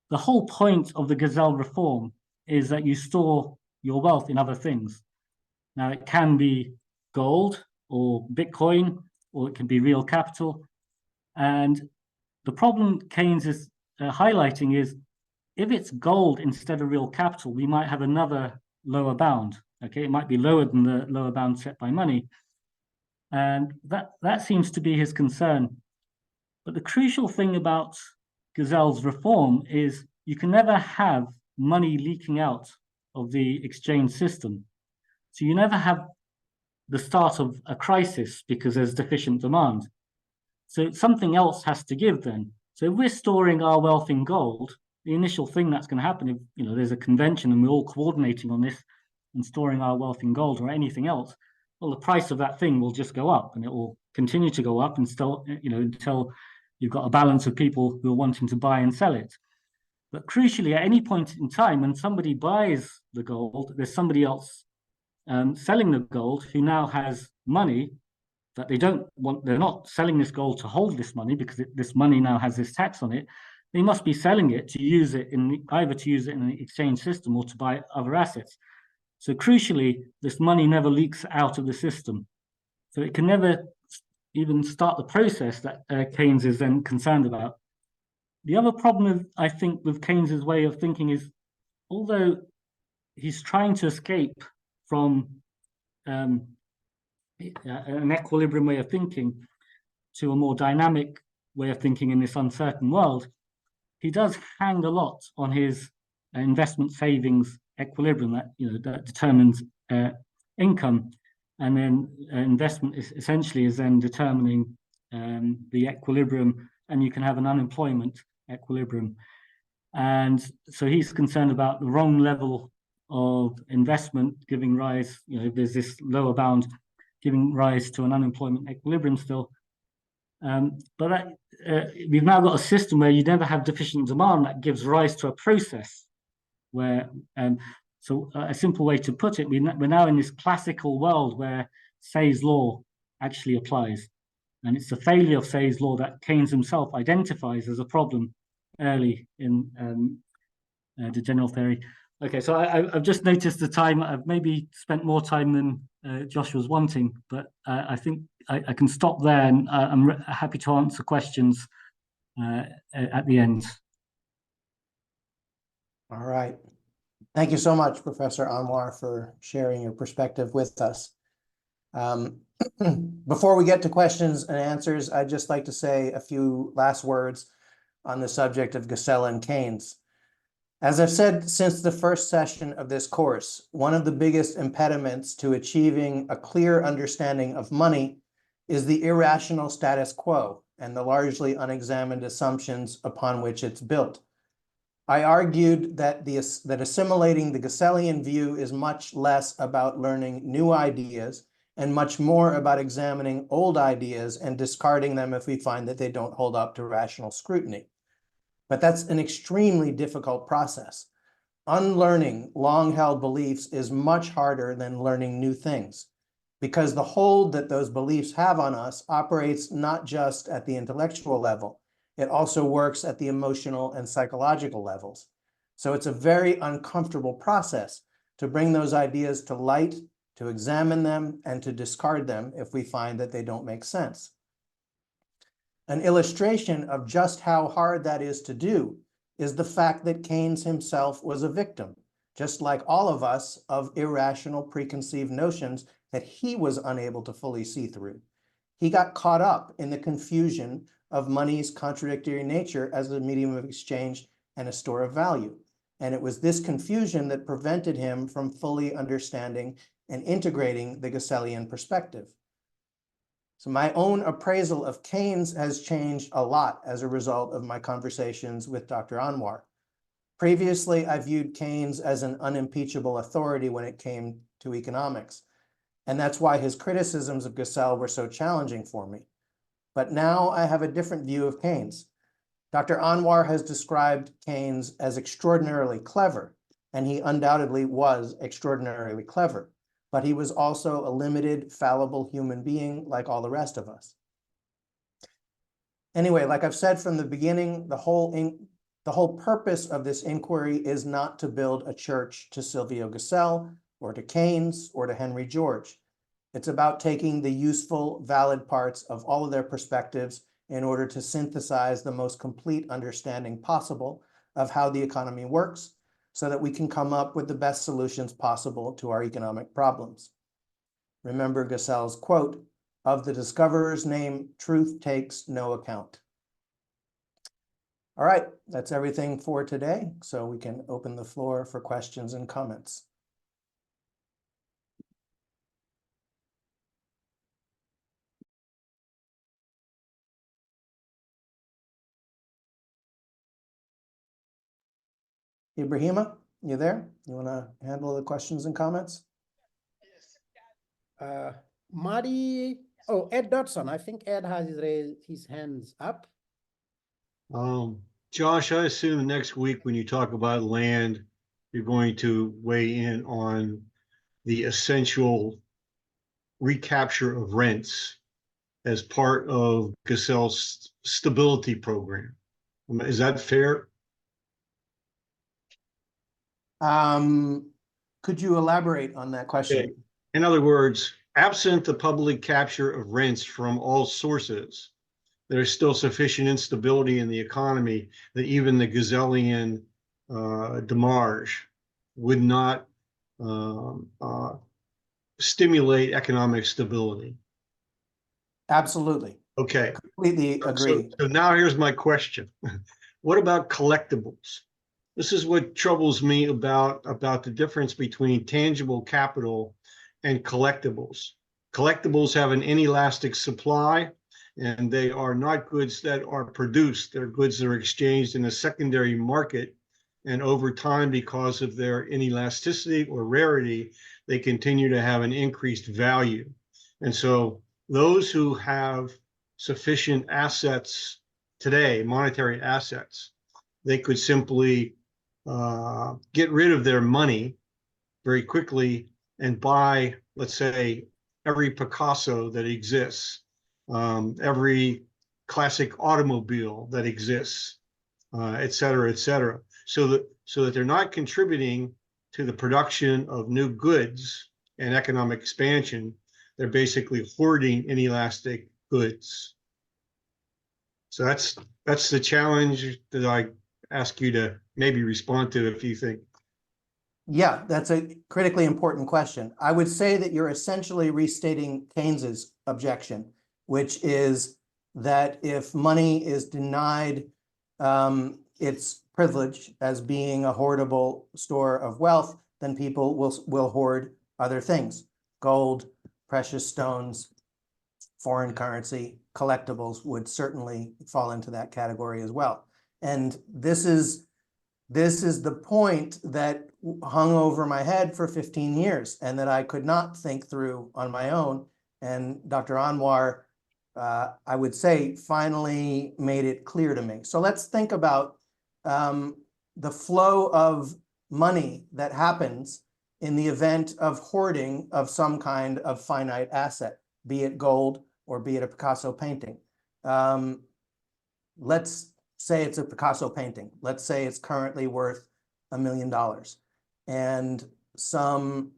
Speaker 3: the whole point of the Gesell reform is that you store your wealth in other things. Now, it can be gold or Bitcoin, or it can be real capital. And the problem Keynes is highlighting is if it's gold instead of real capital, we might have another lower bound. Okay, it might be lower than the lower bound set by money. And that seems to be his concern. But the crucial thing about Gesell's reform is you can never have money leaking out of the exchange system. So you never have the start of a crisis because there's deficient demand. So something else has to give then. So if we're storing our wealth in gold, the initial thing that's going to happen if there's a convention and we're all coordinating on this and storing our wealth in gold or anything else, well, the price of that thing will just go up, and it will continue to go up and still, until you've got a balance of people who are wanting to buy and sell it. But crucially, at any point in time, when somebody buys the gold, there's somebody else selling the gold who now has money that they don't want. They're not selling this gold to hold this money because this money now has this tax on it. They must be selling it to use it either to use it in the exchange system or to buy other assets. So crucially, this money never leaks out of the system. So it can never even start the process that Keynes is then concerned about. The other problem, I think, with Keynes's way of thinking is, although he's trying to escape from an equilibrium way of thinking to a more dynamic way of thinking in this uncertain world, he does hang a lot on his investment savings equilibrium that determines income, and then investment essentially is then determining the equilibrium, and you can have an unemployment equilibrium. And so he's concerned about the wrong level of investment giving rise, there's this lower bound giving rise to an unemployment equilibrium still. But we've now got a system where you never have deficient demand that gives rise to a process where, so a simple way to put it, we're now in this classical world where Say's law actually applies. And it's the failure of Say's law that Keynes himself identifies as a problem early in the general theory. Okay, so I've just noticed the time. I've maybe spent more time than Josh was wanting, but I think I can stop there, and I'm happy to answer questions at the end.
Speaker 2: All right. Thank you so much, Professor Anwar, for sharing your perspective with us. Before we get to questions and answers, I'd just like to say a few last words on the subject of Gesell and Keynes. As I've said since the first session of this course, one of the biggest impediments to achieving a clear understanding of money is the irrational status quo and the largely unexamined assumptions upon which it's built. I argued that that assimilating the Gessellian view is much less about learning new ideas and much more about examining old ideas and discarding them if we find that they don't hold up to rational scrutiny. But that's an extremely difficult process. Unlearning long-held beliefs is much harder than learning new things, because the hold that those beliefs have on us operates not just at the intellectual level, it also works at the emotional and psychological levels. So it's a very uncomfortable process to bring those ideas to light, to examine them, and to discard them if we find that they don't make sense. An illustration of just how hard that is to do is the fact that Keynes himself was a victim, just like all of us, of irrational preconceived notions that he was unable to fully see through. He got caught up in the confusion of money's contradictory nature as a medium of exchange and a store of value. And it was this confusion that prevented him from fully understanding and integrating the Gessellian perspective. So my own appraisal of Keynes has changed a lot as a result of my conversations with Dr. Anwar. Previously, I viewed Keynes as an unimpeachable authority when it came to economics. And that's why his criticisms of Gesell were so challenging for me. But now I have a different view of Keynes. Dr. Anwar has described Keynes as extraordinarily clever, and he undoubtedly was extraordinarily clever, but he was also a limited, fallible human being like all the rest of us. Anyway, like I've said from the beginning, the whole purpose of this inquiry is not to build a church to Silvio Gesell or to Keynes or to Henry George. It's about taking the useful, valid parts of all of their perspectives in order to synthesize the most complete understanding possible of how the economy works, so that we can come up with the best solutions possible to our economic problems. Remember Gesell's quote, "Of the discoverer's name, truth takes no account." All right, that's everything for today, so we can open the floor for questions and comments. Ibrahima, you there? You want to handle the questions and comments?
Speaker 1: Marty, Ed Dodson. I think Ed has raised his hands up.
Speaker 4: Josh, I assume next week when you talk about land, you're going to weigh in on the essential recapture of rents as part of Gesell's stability program. Is that fair?
Speaker 2: Could you elaborate on that question?
Speaker 4: Okay. In other words, absent the public capture of rents from all sources, there's still sufficient instability in the economy that even the Gesellian demarche would not stimulate economic stability.
Speaker 2: Absolutely.
Speaker 4: Okay.
Speaker 2: Completely agree.
Speaker 4: So now here's my question. What about collectibles? This is what troubles me about the difference between tangible capital and collectibles. Collectibles have an inelastic supply, and they are not goods that are produced. They're goods that are exchanged in a secondary market. And over time, because of their inelasticity or rarity, they continue to have an increased value. And so those who have sufficient assets today, monetary assets, they could simply get rid of their money very quickly and buy, let's say, every Picasso that exists, every classic automobile that exists, et cetera, so that they're not contributing to the production of new goods and economic expansion. They're basically hoarding inelastic goods. So that's the challenge that I ask you to maybe respond to if you think.
Speaker 2: Yeah, that's a critically important question. I would say that you're essentially restating Keynes's objection, which is that if money is denied its privilege as being a hoardable store of wealth, then people will hoard other things: gold, precious stones, foreign currency, collectibles would certainly fall into that category as well. And this is This is the point that hung over my head for 15 years and that I could not think through on my own. And Dr. Anwar, I would say, finally made it clear to me. So let's think about the flow of money that happens in the event of hoarding of some kind of finite asset, be it gold or be it a Picasso painting. Let's say it's a Picasso painting. Let's say it's currently worth $1 million. And some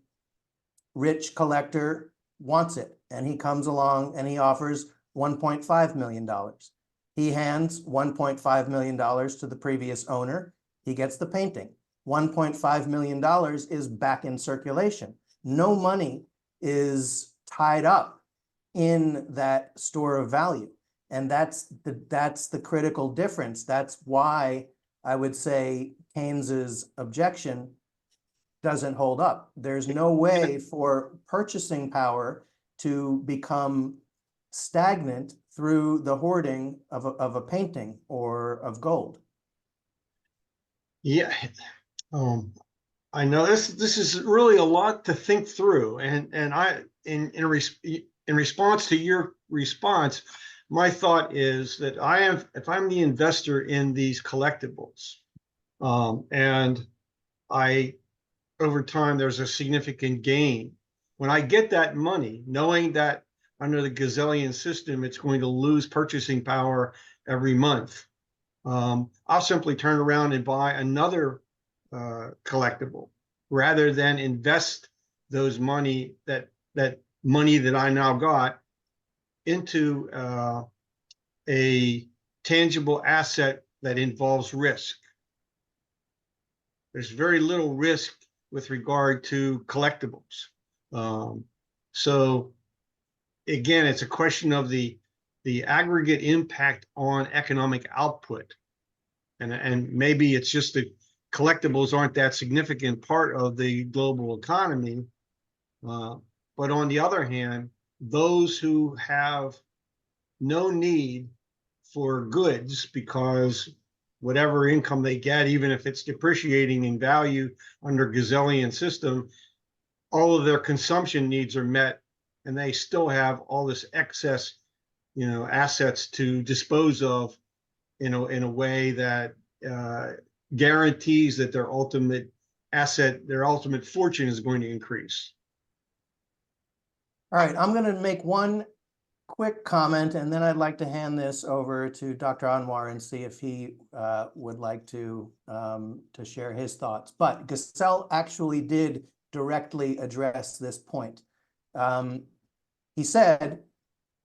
Speaker 2: rich collector wants it. And he comes along and he offers $1.5 million. He hands $1.5 million to the previous owner. He gets the painting. $1.5 million is back in circulation. No money is tied up in that store of value. And that's the critical difference. That's why I would say Keynes's objection doesn't hold up. There's no way for purchasing power to become stagnant through the hoarding of a painting or of gold.
Speaker 4: Yeah, I know this is really a lot to think through, and I in response to your response, my thought is that if I'm the investor in these collectibles, and over time there's a significant gain, when I get that money, knowing that under the Gesellian system it's going to lose purchasing power every month, I'll simply turn around and buy another collectible rather than invest that money that I now got into a tangible asset that involves risk. There's very little risk with regard to collectibles. So again, it's a question of the aggregate impact on economic output. And maybe it's just that collectibles aren't that significant part of the global economy. But on the other hand, those who have no need for goods because whatever income they get, even if it's depreciating in value under Gesellian system, all of their consumption needs are met, and they still have all this excess, assets to dispose of in a way that guarantees that their ultimate fortune is going to increase.
Speaker 2: All right, I'm going to make one quick comment, and then I'd like to hand this over to Dr. Anwar and see if he would like to share his thoughts. But Gesell actually did directly address this point. He said,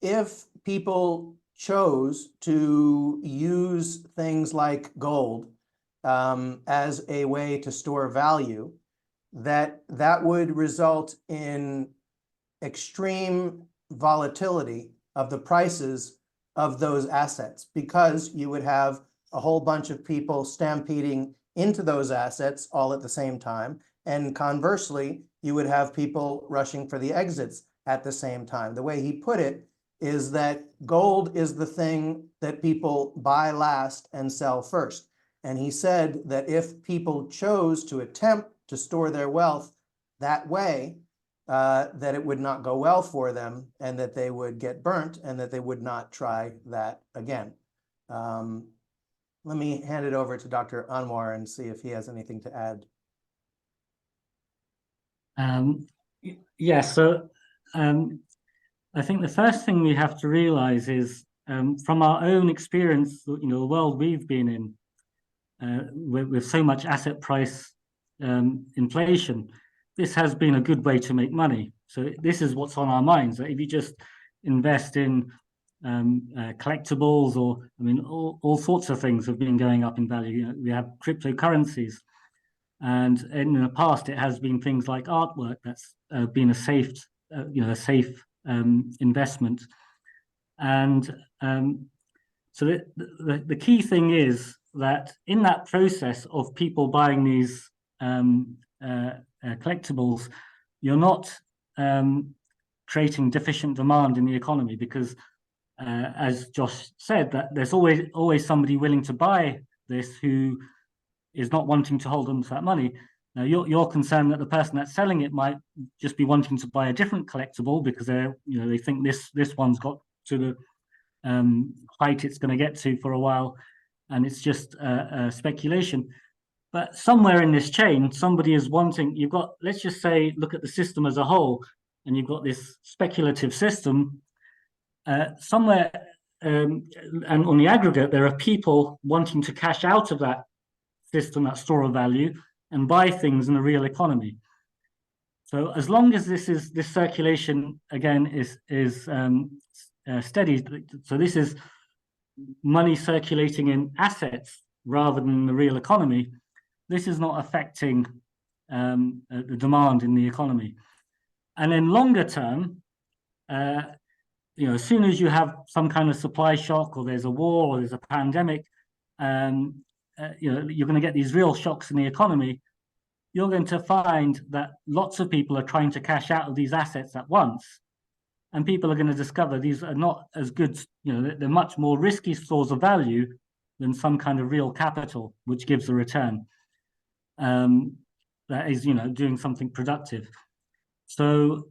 Speaker 2: if people chose to use things like gold as a way to store value, that would result in extreme volatility of the prices of those assets, because you would have a whole bunch of people stampeding into those assets all at the same time. And conversely, you would have people rushing for the exits at the same time. The way he put it is that gold is the thing that people buy last and sell first. And he said that if people chose to attempt to store their wealth that way, that it would not go well for them, and that they would get burnt, and that they would not try that again. Let me hand it over to Dr. Anwar and see if he has anything to add.
Speaker 3: So I think the first thing we have to realize is from our own experience, the world we've been in, with so much asset price inflation, this has been a good way to make money. So this is what's on our minds. That if you just invest in collectibles, or all sorts of things have been going up in value. We have cryptocurrencies, and in the past it has been things like artwork that's been a safe, investment. And so the key thing is that in that process of people buying these collectibles, you're not creating deficient demand in the economy, because as Josh said, that there's always somebody willing to buy this who is not wanting to hold on to that money. Now, you're concerned that the person that's selling it might just be wanting to buy a different collectible because they think this one's got to the height it's going to get to for a while, and it's just speculation. But somewhere in this chain, somebody is wanting. You've got, let's just say, look at the system as a whole, and you've got this speculative system. Somewhere, and on the aggregate, there are people wanting to cash out of that system, that store of value, and buy things in the real economy. So as long as this circulation again is steady, so this is money circulating in assets rather than the real economy, this is not affecting the demand in the economy. And then longer term, as soon as you have some kind of supply shock, or there's a war, or there's a pandemic, you're going to get these real shocks in the economy. You're going to find that lots of people are trying to cash out of these assets at once, and people are going to discover these are not as good. They're much more risky stores of value than some kind of real capital, which gives a return. That is, doing something productive. So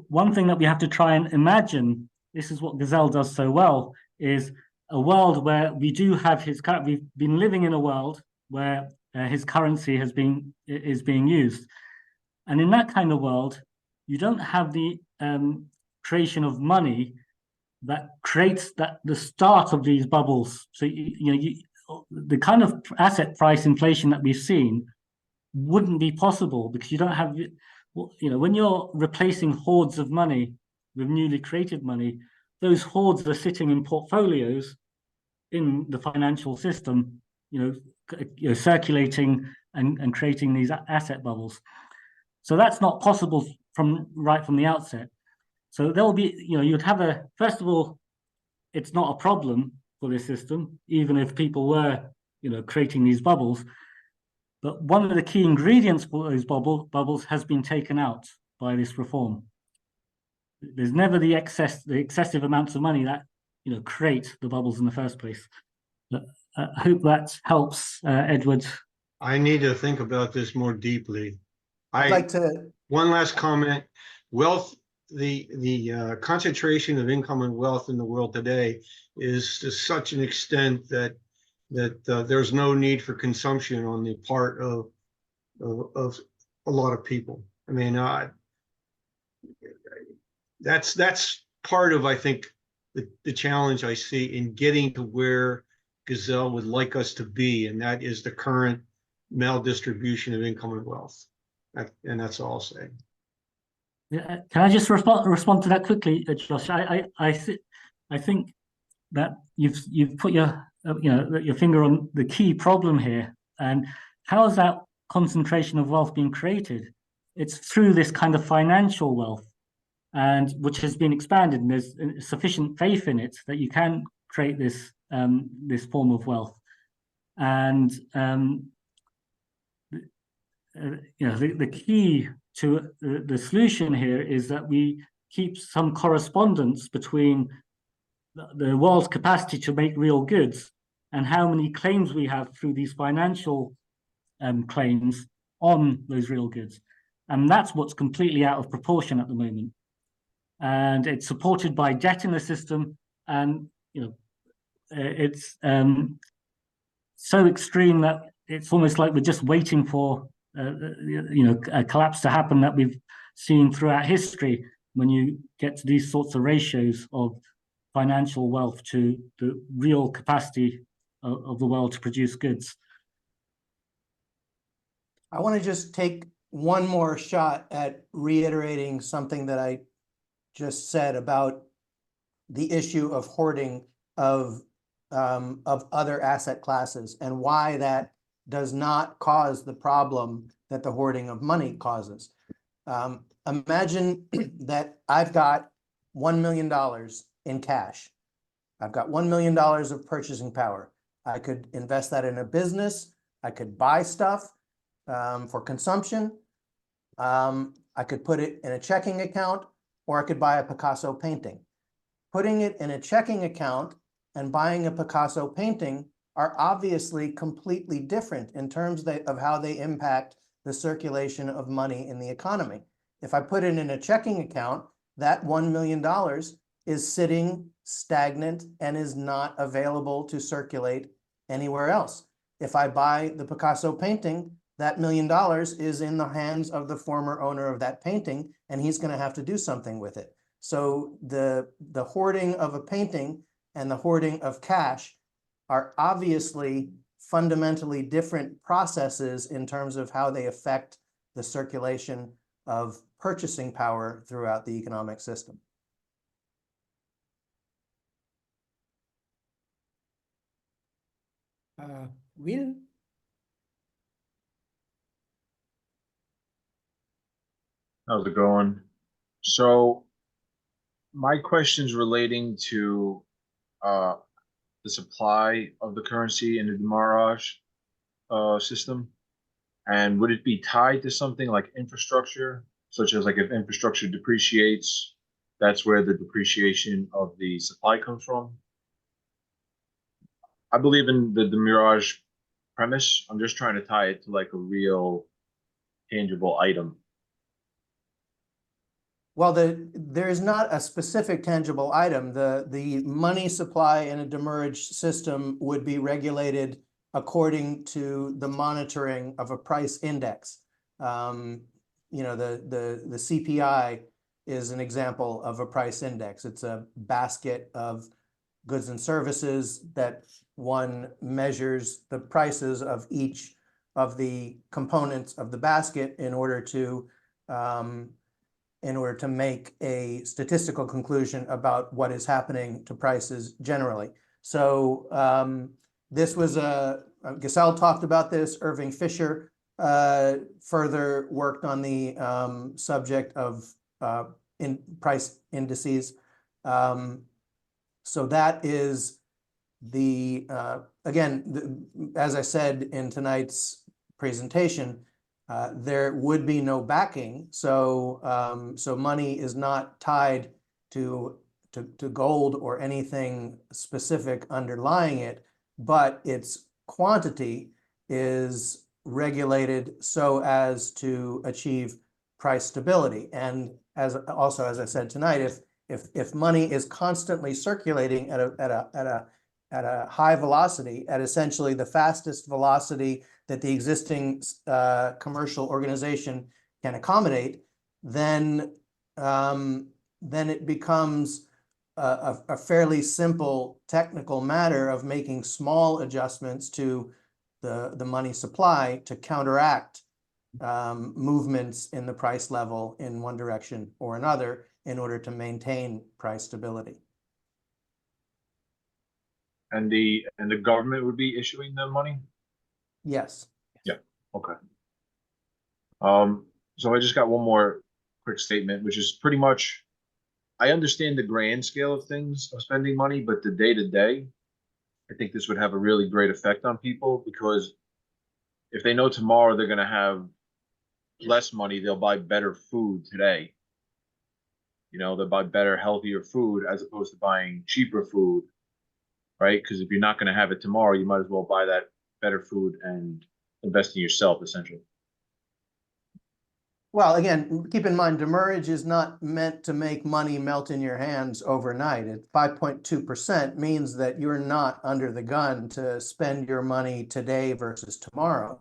Speaker 3: one thing that we have to try and imagine, this is what Gesell does so well, is a world where we do have we've been living in a world where his currency is being used. And in that kind of world, you don't have the creation of money that creates the start of these bubbles. So the kind of asset price inflation that we've seen wouldn't be possible, because you don't have, when you're replacing hoards of money with newly created money, those hoards are sitting in portfolios in the financial system, circulating and creating these asset bubbles. So that's not possible right from the outset. So there'll be, you'd have first of all, it's not a problem for this system, even if people were, creating these bubbles. But one of the key ingredients for those bubbles has been taken out by this reform. There's never the excessive amounts of money that create the bubbles in the first place. But I hope that helps, Edward.
Speaker 4: I need to think about this more deeply.
Speaker 2: I'd like to.
Speaker 4: One last comment. Wealth, the concentration of income and wealth in the world today is to such an extent that there's no need for consumption on the part of a lot of people. I mean, that's part of, I think, the challenge I see in getting to where Gesell would like us to be, and that is the current maldistribution of income and wealth. And that's all I'll say.
Speaker 3: Yeah, can I just respond to that quickly, Josh? I think that you've put your finger on the key problem here. And how is that concentration of wealth being created? It's through this kind of financial wealth, and which has been expanded, and there's sufficient faith in it that you can create this form of wealth. And the key to the solution here is that we keep some correspondence between the world's capacity to make real goods and how many claims we have through these financial claims on those real goods. And that's what's completely out of proportion at the moment. And it's supported by debt in the system, and it's so extreme that it's almost like we're just waiting for a collapse to happen that we've seen throughout history when you get to these sorts of ratios of financial wealth to the real capacity of the world to produce goods.
Speaker 2: I want to just take one more shot at reiterating something that I just said about the issue of hoarding of other asset classes, and why that does not cause the problem that the hoarding of money causes. Imagine that I've got $1 million in cash. I've got $1 million of purchasing power. I could invest that in a business. I could buy stuff for consumption. I could put it in a checking account, or I could buy a Picasso painting. Putting it in a checking account and buying a Picasso painting are obviously completely different in terms of how they impact the circulation of money in the economy. If I put it in a checking account, that $1 million is sitting stagnant and is not available to circulate anywhere else. If I buy the Picasso painting, that $1 million is in the hands of the former owner of that painting, and he's going to have to do something with it. So the hoarding of a painting and the hoarding of cash are obviously fundamentally different processes in terms of how they affect the circulation of purchasing power throughout the economic system.
Speaker 1: Will?
Speaker 5: How's it going? So my question's relating to the supply of the currency in the demurrage system. And would it be tied to something like infrastructure, such as like if infrastructure depreciates, that's where the depreciation of the supply comes from? I believe in the demurrage premise. I'm just trying to tie it to like a real tangible item.
Speaker 2: Well, there is not a specific tangible item. The money supply in a demurrage system would be regulated according to the monitoring of a price index. You know, the CPI is an example of a price index. It's a basket of goods and services that one measures the prices of each of the components of the basket in order to make a statistical conclusion about what is happening to prices generally. So this was Gesell talked about this. Irving Fisher further worked on the subject of price indices. So that is again, as I said in tonight's presentation, there would be no backing, so so money is not tied to gold or anything specific underlying it, but its quantity is regulated so as to achieve price stability. And as I said tonight, if money is constantly circulating at a high velocity, at essentially the fastest velocity that the existing commercial organization can accommodate, then it becomes a fairly simple technical matter of making small adjustments to the money supply to counteract movements in the price level in one direction or another in order to maintain price stability.
Speaker 5: And the government would be issuing the money?
Speaker 2: Yes.
Speaker 5: Yeah. Okay. So I just got one more quick statement, which is pretty much, I understand the grand scale of things of spending money, but the day to day, I think this would have a really great effect on people, because if they know tomorrow they're going to have less money, they'll buy better food today. You know, they'll buy better, healthier food as opposed to buying cheaper food, right? Because if you're not going to have it tomorrow, you might as well buy that better food and invest in yourself, essentially.
Speaker 2: Well, again, keep in mind, demurrage is not meant to make money melt in your hands overnight. At 5.2% means that you're not under the gun to spend your money today versus tomorrow.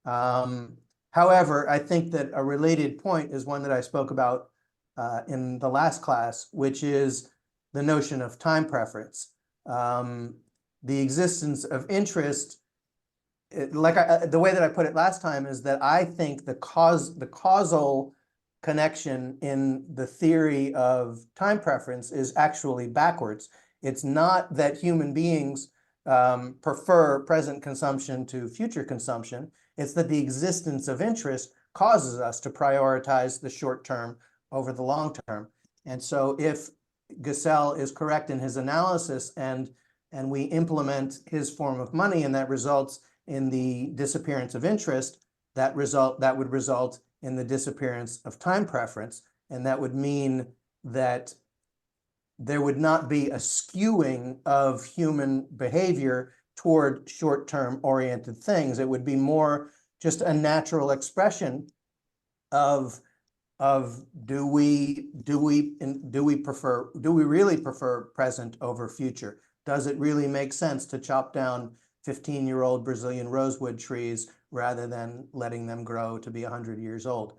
Speaker 2: However, I think that a related point is one that I spoke about in the last class, which is the notion of time preference. The existence of interest, the way that I put it last time is that I think the causal connection in the theory of time preference is actually backwards. It's not that human beings prefer present consumption to future consumption. It's that the existence of interest causes us to prioritize the short term over the long term. And so if Gesell is correct in his analysis and we implement his form of money and that results in the disappearance of interest, that would result in the disappearance of time preference. And that would mean that there would not be a skewing of human behavior toward short-term oriented things. It would be more just a natural expression of do we really prefer present over future? Does it really make sense to chop down 15-year-old Brazilian rosewood trees rather than letting them grow to be 100 years old?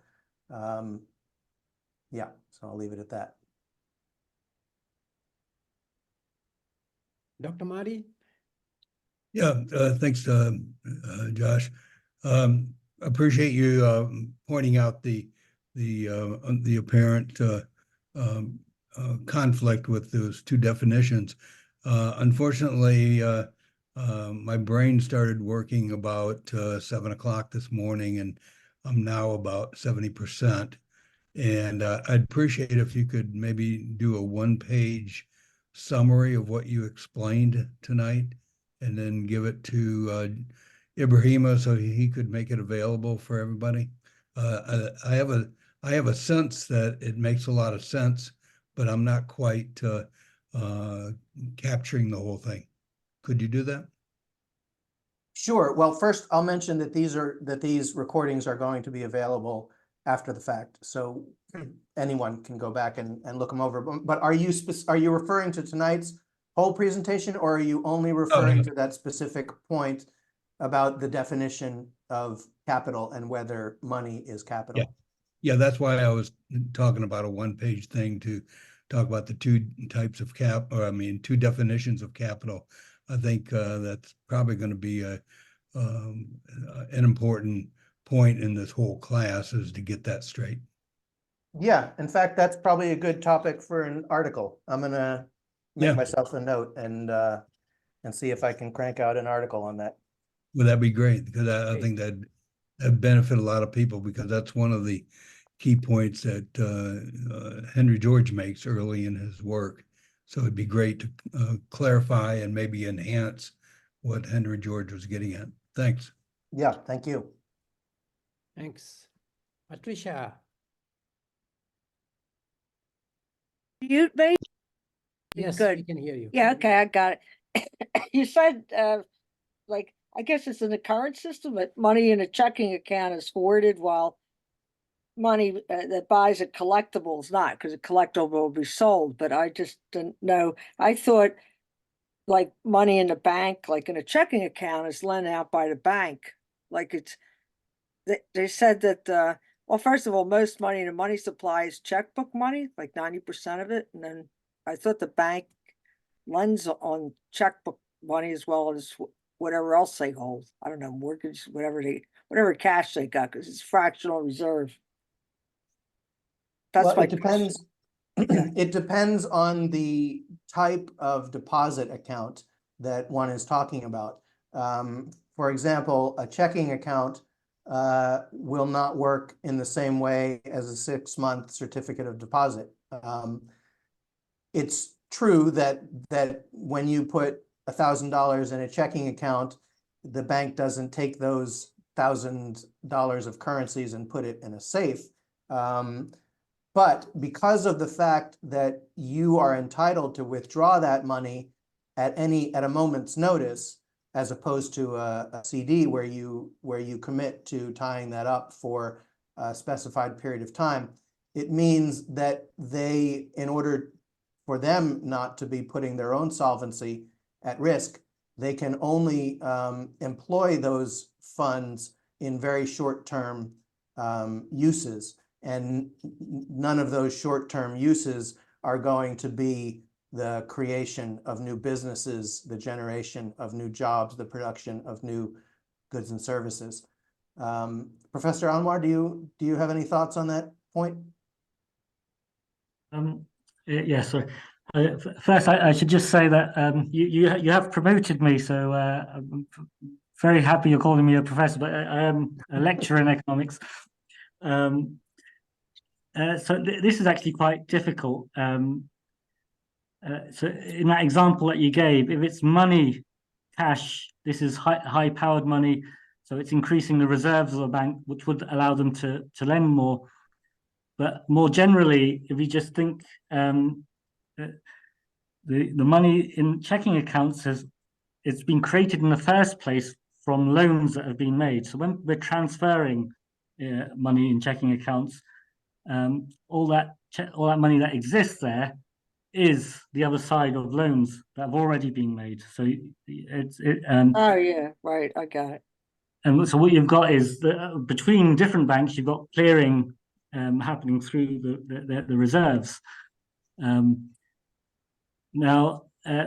Speaker 2: Yeah, so I'll leave it at that.
Speaker 1: Dr. Marty?
Speaker 6: Yeah, thanks, Josh. Appreciate you pointing out the apparent conflict with those two definitions. Unfortunately, my brain started working about 7 o'clock this morning, and I'm now about 70%. And I'd appreciate if you could maybe do a one-page summary of what you explained tonight, and then give it to Ibrahima so he could make it available for everybody. I have a sense that it makes a lot of sense, but I'm not quite capturing the whole thing. Could you do that?
Speaker 2: Sure. Well, first I'll mention that these recordings are going to be available after the fact, so anyone can go back and look them over. But are you referring to tonight's whole presentation, or are you only referring to that specific point about the definition of capital and whether money is capital?
Speaker 6: Yeah, that's why I was talking about a one-page thing to talk about the two types of two definitions of capital. I think that's probably going to be an important point in this whole class, is to get that straight.
Speaker 2: Yeah, in fact, that's probably a good topic for an article. I'm gonna make myself a note and see if I can crank out an article on that.
Speaker 6: Well, that'd be great, because I think that'd benefit a lot of people, because that's one of the key points that Henry George makes early in his work. So it'd be great to clarify and maybe enhance what Henry George was getting at. Thanks.
Speaker 2: Yeah, thank you.
Speaker 1: Thanks. Patricia?
Speaker 7: Mute me?
Speaker 1: Yes,
Speaker 7: Good.
Speaker 1: we can hear you.
Speaker 7: Yeah, okay, I got it. You said, like, I guess it's in the current system, that money in a checking account is hoarded, while money that buys a collectible is not, because a collectible will be sold. But I just didn't know. I thought, like, money in the bank, like in a checking account, is lent out by the bank. Like, it's, they said that, well, first of all, most money in a money supply is checkbook money, like 90% of it. And then I thought the bank lends on checkbook money as well as whatever else they hold. I don't know, mortgage, whatever cash they got, because it's fractional reserve. That's
Speaker 2: Well,
Speaker 7: my
Speaker 2: it depends. It depends on the type of deposit account that one is talking about. For example, a checking account will not work in the same way as a 6-month certificate of deposit. It's true that when you put $1,000 in a checking account, the bank doesn't take those $1,000 of currencies and put it in a safe. But because of the fact that you are entitled to withdraw that money at a moment's notice, as opposed to a CD where you commit to tying that up for a specified period of time, it means that in order for them not to be putting their own solvency at risk, they can only employ those funds in very short-term uses. And none of those short-term uses are going to be the creation of new businesses, the generation of new jobs, the production of new goods and services. Professor Anwar, do you have any thoughts on that point?
Speaker 3: Yeah, so first I should just say that you have promoted me, so I'm very happy you're calling me a professor, but I am a lecturer in economics. So this is actually quite difficult. So in that example that you gave, if it's money, cash, this is high-powered money, so it's increasing the reserves of the bank, which would allow them to lend more. But more generally, if you just think the money in checking accounts it's been created in the first place from loans that have been made. So when we're transferring money in checking accounts, all that money that exists there is the other side of loans that have already been made. So
Speaker 7: Oh, yeah, right, I got it.
Speaker 3: and so what you've got is between different banks, you've got clearing happening through the reserves. Now,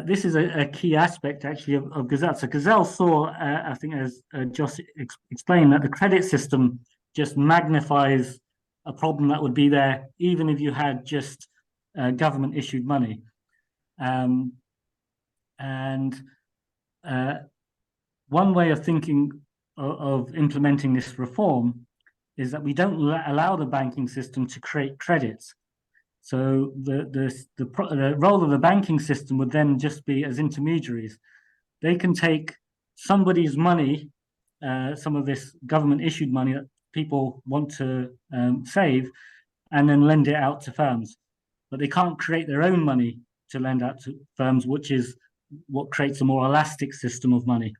Speaker 3: this is a key aspect actually of Gesell. So Gesell saw, I think, as Josh explained, that the credit system just magnifies a problem that would be there even if you had just government issued money. One way of thinking of implementing this reform is that we don't allow the banking system to create credits. So the role of the banking system would then just be as intermediaries. They can take somebody's money, some of this government issued money that people want to save, and then lend it out to firms. But they can't create their own money to lend out to firms, which is what creates a more elastic system of money.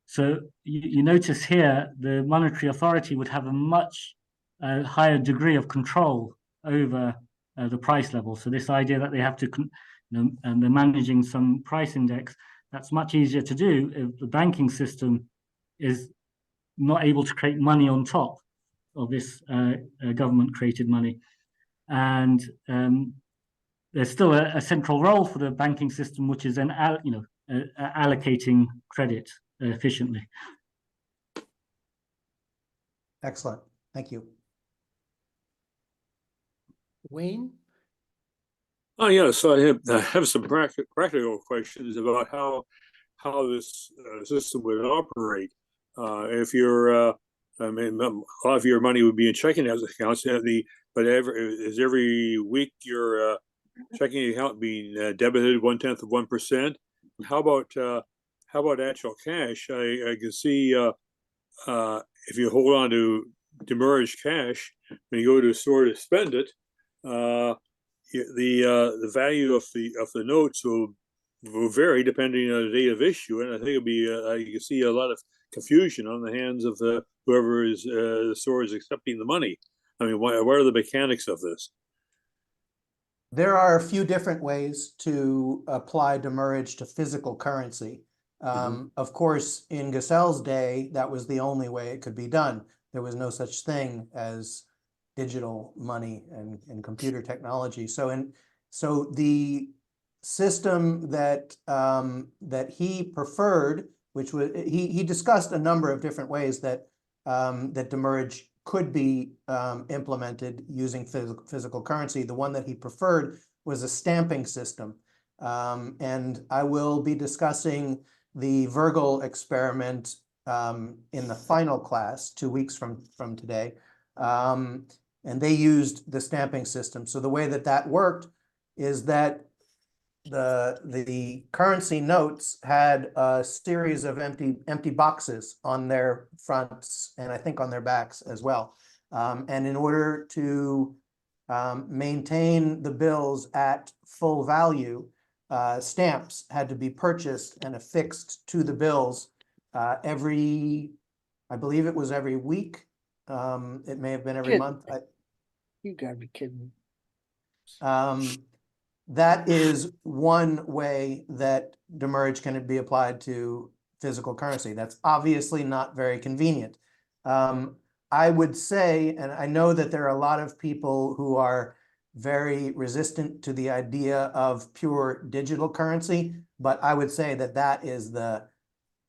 Speaker 3: So you notice here the monetary authority would have a much higher degree of control over the price level. So this idea that they have to, and they're managing some price index, that's much easier to do if the banking system is not able to create money on top of this government-created money. And there's still a central role for the banking system, which is then, allocating credit efficiently.
Speaker 2: Excellent. Thank you.
Speaker 1: Wayne?
Speaker 8: Oh, yeah. So I have some practical questions about how this system would operate. If you're, I mean, a lot of your money would be in checking accounts, but is every week your checking account being debited 0.1%? How about actual cash? I can see if you hold on to demurraged cash when you go to a store to spend it, the value of the notes will vary depending on the date of issue, and I think it'll be you can see a lot of confusion on the hands of whoever is the store is accepting the money. I mean, what are the mechanics of this?
Speaker 2: There are a few different ways to apply demurrage to physical currency. Of course, in Gesell's day, that was the only way it could be done. There was no such thing as digital money and computer technology. So the system that that he preferred, which was he discussed a number of different ways that that demurrage could be implemented using physical currency. The one that he preferred was a stamping system. And I will be discussing the Virgil experiment in the final class 2 weeks from today. And they used the stamping system. So the way that worked is that the currency notes had a series of empty boxes on their fronts and I think on their backs as well. And in order to maintain the bills at full value, stamps had to be purchased and affixed to the bills every, I believe it was every week. It may have been every month.
Speaker 7: You gotta be kidding
Speaker 2: me. That is one way that demurrage can be applied to physical currency. That's obviously not very convenient. I would say, and I know that there are a lot of people who are very resistant to the idea of pure digital currency, but I would say that that is the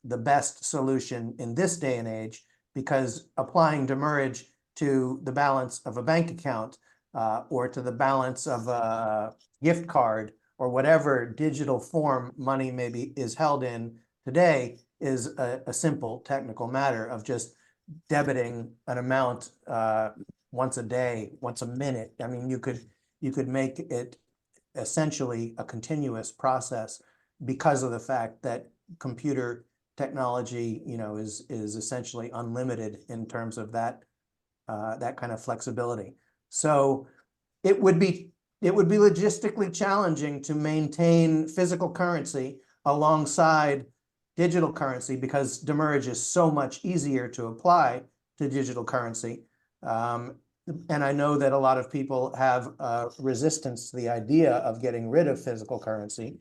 Speaker 2: best solution in this day and age, because applying demurrage to the balance of a bank account or to the balance of a gift card or whatever digital form money maybe is held in today is a simple technical matter of just debiting an amount once a day, once a minute. I mean, you could make it essentially a continuous process because of the fact that computer technology, is essentially unlimited in terms of that kind of flexibility. So it would be it would be logistically challenging to maintain physical currency alongside digital currency because demurrage is so much easier to apply to digital currency. And I know that a lot of people have resistance to the idea of getting rid of physical currency.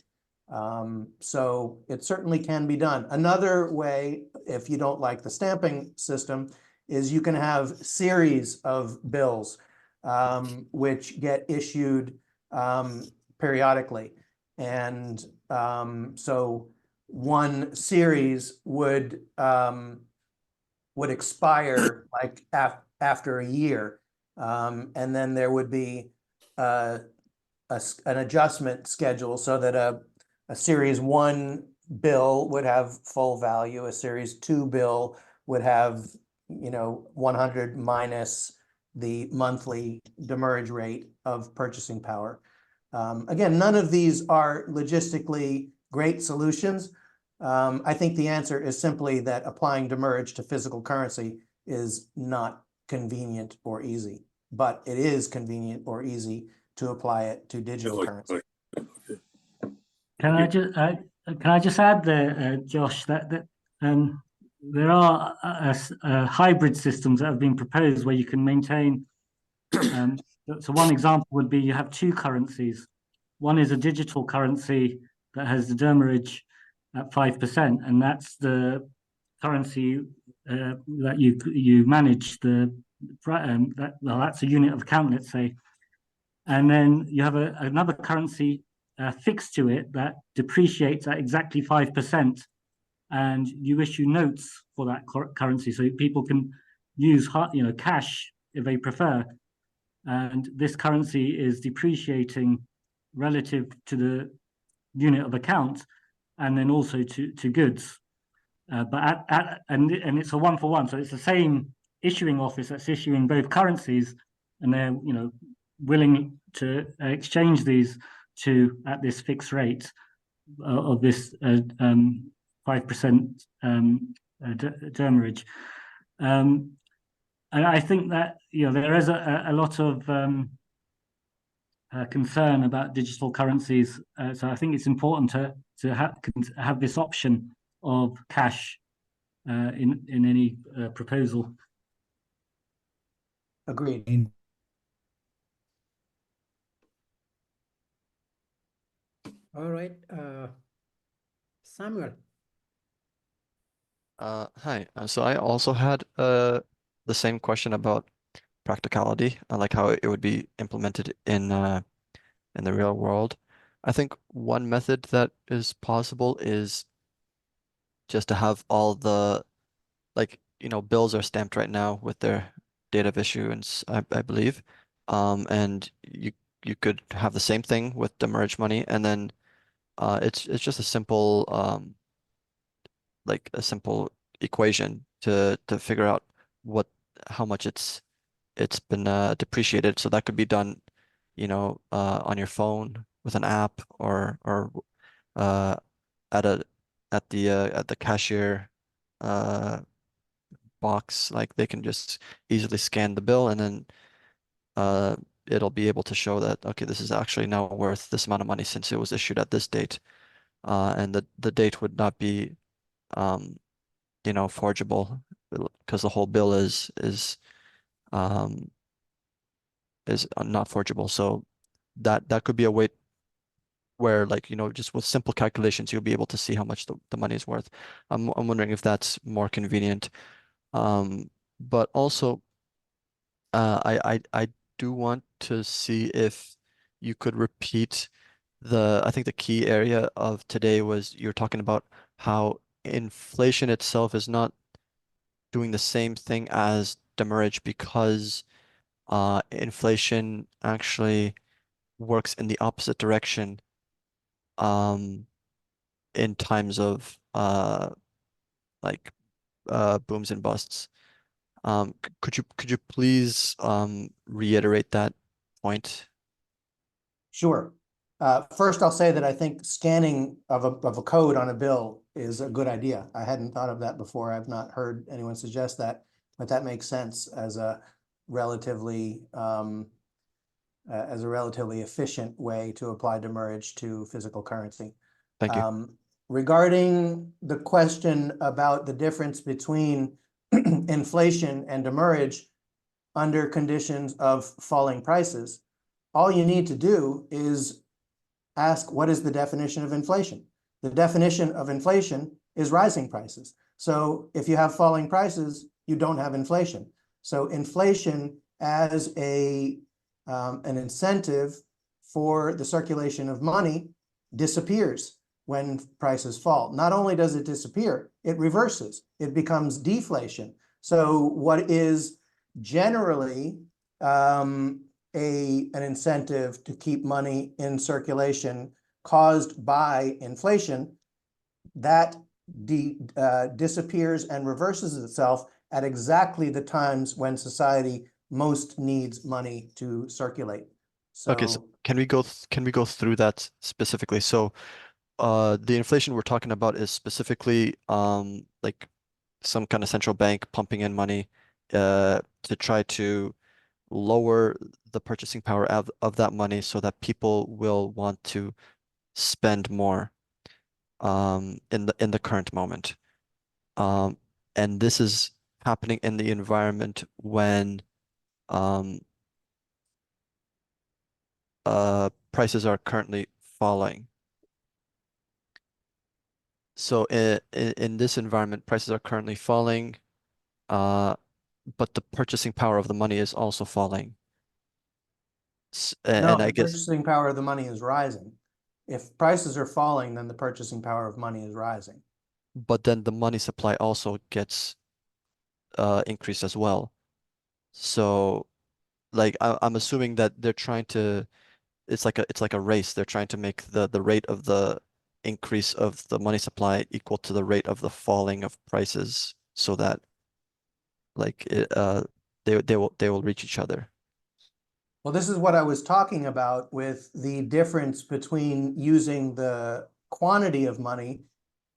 Speaker 2: So it certainly can be done. Another way, if you don't like the stamping system, is you can have series of bills which get issued periodically. And so one series would expire like after a year. And then there would be an adjustment schedule so that a series 1 bill would have full value, a series 2 bill would have, 100 minus the monthly demurrage rate of purchasing power. Again, none of these are logistically great solutions. I think the answer is simply that applying demurrage to physical currency is not convenient or easy, but it is convenient or easy to apply it to digital currency.
Speaker 3: Can I just add there, Josh, that there are hybrid systems that have been proposed where you can maintain. So one example would be you have two currencies. One is a digital currency that has the demurrage at 5%, and that's the currency that you manage. That's a unit of account, let's say. And then you have another currency fixed to it that depreciates at exactly 5%, and you issue notes for that currency, so people can use cash if they prefer. And this currency is depreciating relative to the unit of account, and then also to goods. And it's a 1-for-1, so it's the same issuing office that's issuing both currencies, and they're willing to exchange these at this fixed rate of this 5% demurrage. And I think that there is a lot of concern about digital currencies, so I think it's important to have this option of cash in any proposal.
Speaker 2: Agreed.
Speaker 1: All right, Samuel.
Speaker 9: Hi. So I also had the same question about practicality, like how it would be implemented in the real world. I think one method that is possible is just to have all the, bills are stamped right now with their date of issuance, I believe. And you could have the same thing with demurrage money, and then it's just a simple a simple equation to figure out how much it's been depreciated. So that could be done, on your phone with an app, or at the cashier box. Like they can just easily scan the bill, and then it'll be able to show that, okay, this is actually now worth this amount of money since it was issued at this date. And the date would not be forgeable, because the whole bill is not forgeable. So that could be a way where, just with simple calculations, you'll be able to see how much the money is worth. I'm wondering if that's more convenient. But also, I do want to see if you could repeat I think the key area of today was you're talking about how inflation itself is not doing the same thing as demurrage, because inflation actually works in the opposite direction in times of booms and busts. Could you please reiterate that point?
Speaker 2: Sure. First, I'll say that I think scanning of a code on a bill is a good idea. I hadn't thought of that before. I've not heard anyone suggest that, but that makes sense as a relatively as a relatively efficient way to apply demurrage to physical currency.
Speaker 9: Thank you.
Speaker 2: Regarding the question about the difference between inflation and demurrage under conditions of falling prices, all you need to do is ask, what is the definition of inflation? The definition of inflation is rising prices. So if you have falling prices, you don't have inflation. So inflation as an incentive for the circulation of money disappears when prices fall. Not only does it disappear, it reverses. It becomes deflation. So what is generally an incentive to keep money in circulation caused by inflation, that disappears and reverses itself at exactly the times when society most needs money to circulate.
Speaker 9: Okay, so can we go through that specifically? So the inflation we're talking about is specifically like some kind of central bank pumping in money to try to lower the purchasing power of that money so that people will want to spend more in the current moment. And this is happening in the environment when prices are currently falling. So in this environment, prices are currently falling, but the purchasing power of the money is also falling.
Speaker 2: No,
Speaker 9: And I
Speaker 2: the
Speaker 9: guess,
Speaker 2: purchasing power of the money is rising. If prices are falling, then the purchasing power of money is rising.
Speaker 9: but then the money supply also gets increased as well. So like I'm assuming that they're trying to, it's like a race. They're trying to make the rate of the increase of the money supply equal to the rate of the falling of prices, so that like they will reach each other.
Speaker 2: Well, this is what I was talking about with the difference between using the quantity of money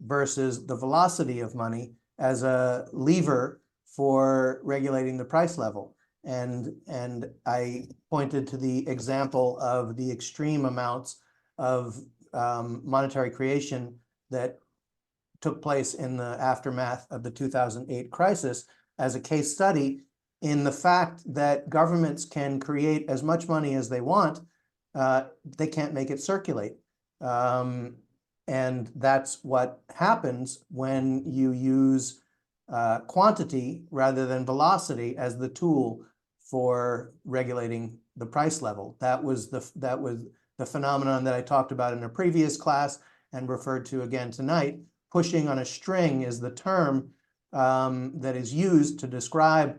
Speaker 2: versus the velocity of money as a lever for regulating the price level. And I pointed to the example of the extreme amounts of monetary creation that took place in the aftermath of the 2008 crisis as a case study in the fact that governments can create as much money as they want, they can't make it circulate. And that's what happens when you use quantity rather than velocity as the tool for regulating the price level. That was the phenomenon that I talked about in a previous class and referred to again tonight. Pushing on a string is the term that is used to describe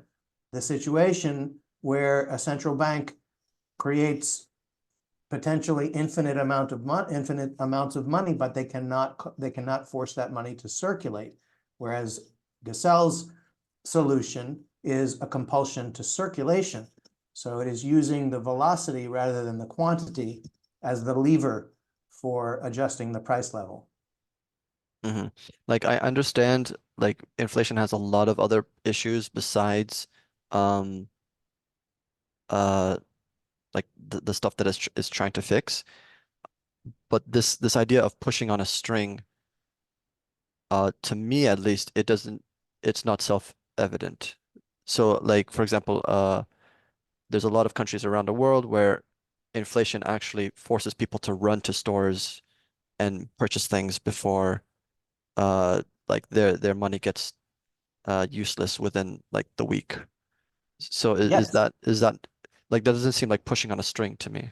Speaker 2: the situation where a central bank creates potentially infinite amounts of money, but they cannot force that money to circulate. Whereas Gesell's solution is a compulsion to circulation. So it is using the velocity rather than the quantity as the lever for adjusting the price level.
Speaker 9: Mm-hmm. Like I understand like inflation has a lot of other issues besides like the stuff that is trying to fix. But this idea of pushing on a string, to me at least, it's not self-evident. So like for example, there's a lot of countries around the world where inflation actually forces people to run to stores and purchase things before like their money gets useless within like the week. So
Speaker 2: Yes.
Speaker 9: is that like that doesn't seem like pushing on a string to me.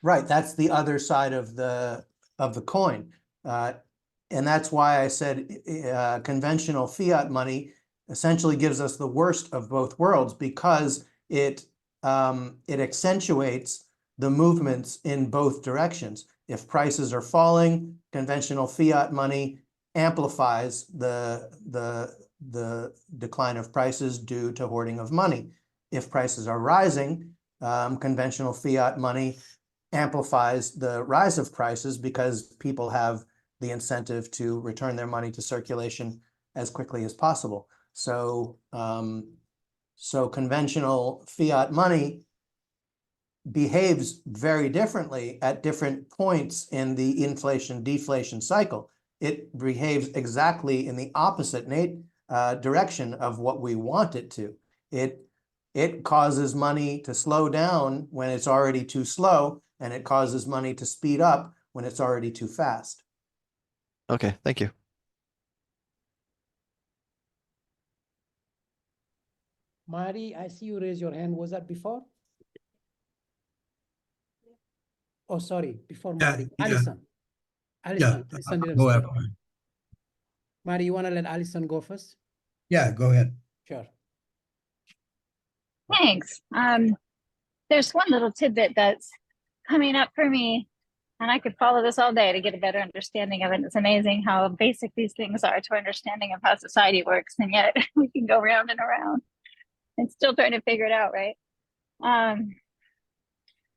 Speaker 2: Right, that's the other side of the coin. And that's why I said conventional fiat money essentially gives us the worst of both worlds, because it accentuates the movements in both directions. If prices are falling, conventional fiat money amplifies the decline of prices due to hoarding of money. If prices are rising, conventional fiat money amplifies the rise of prices because people have the incentive to return their money to circulation as quickly as possible. So, so conventional fiat money behaves very differently at different points in the inflation-deflation cycle. It behaves exactly in the opposite direction of what we want it to. It causes money to slow down when it's already too slow, and it causes money to speed up when it's already too fast.
Speaker 9: Okay, thank you.
Speaker 1: Mari, I see you raise your hand. Was that before? Oh, sorry, before
Speaker 6: Yeah,
Speaker 1: Mari.
Speaker 6: yeah.
Speaker 1: Alison.
Speaker 6: Yeah,
Speaker 1: Alison didn't
Speaker 6: go
Speaker 1: speak.
Speaker 6: ahead.
Speaker 1: Mari, you want to let Alison go first?
Speaker 6: Yeah, go ahead.
Speaker 1: Sure.
Speaker 10: Thanks. There's one little tidbit that's coming up for me, and I could follow this all day to get a better understanding of it. It's amazing how basic these things are to our understanding of how society works, and yet we can go round and around and still trying to figure it out, right?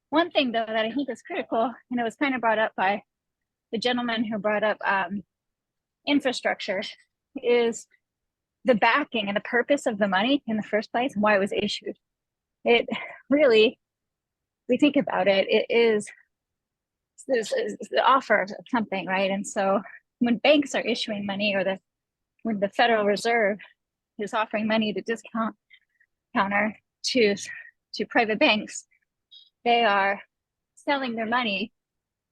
Speaker 10: One thing, though, that I think is critical, and it was kind of brought up by the gentleman who brought up infrastructure, is the backing and the purpose of the money in the first place and why it was issued. It really, we think about it, it is the offer of something, right? And so when banks are issuing money, or when the Federal Reserve is offering money to discount counter to private banks, they are selling their money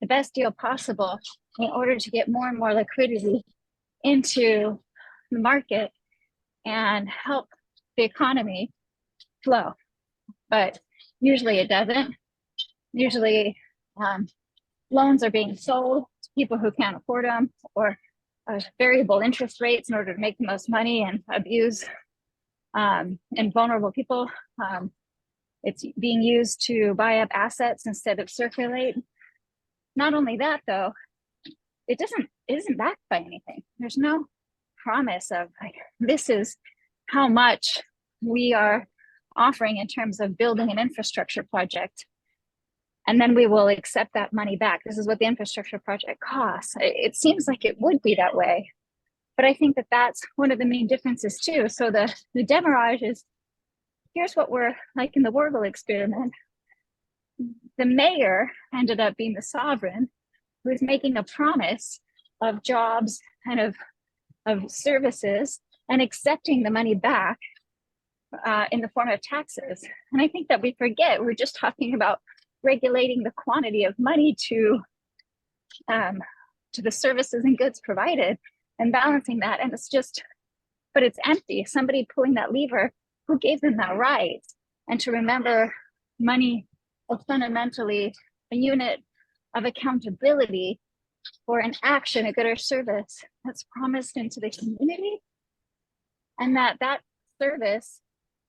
Speaker 10: the best deal possible in order to get more and more liquidity into the market and help the economy flow. But usually it doesn't. Usually loans are being sold to people who can't afford them, or variable interest rates in order to make the most money and abuse and vulnerable people. It's being used to buy up assets instead of circulate. Not only that, though, it isn't backed by anything. There's no promise of like, this is how much we are offering in terms of building an infrastructure project, and then we will accept that money back. This is what the infrastructure project costs. It seems like it would be that way, but I think that that's one of the main differences too. So the demurrage is, here's what we're like in the Warble experiment. The mayor ended up being the sovereign who was making a promise of jobs and of services and accepting the money back in the form of taxes. And I think that we forget, we're just talking about regulating the quantity of money to the services and goods provided and balancing that. And it's just, but it's empty. Somebody pulling that lever, who gave them that right? And to remember, money is fundamentally a unit of accountability for an action, a good or service that's promised into the community, and that service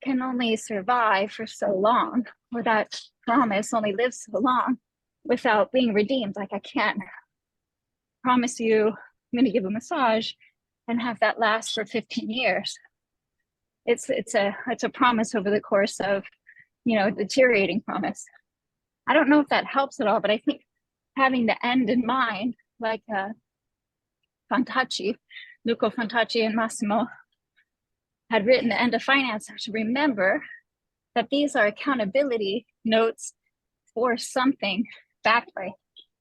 Speaker 10: can only survive for so long, or that promise only lives so long without being redeemed. Like, I can't promise you I'm going to give a massage and have that last for 15 years. It's a promise over the course of, deteriorating promise. I don't know if that helps at all, but I think having the end in mind, like Luca Fantacci and Massimo had written, The End of Finance, to remember that these are accountability notes for something backed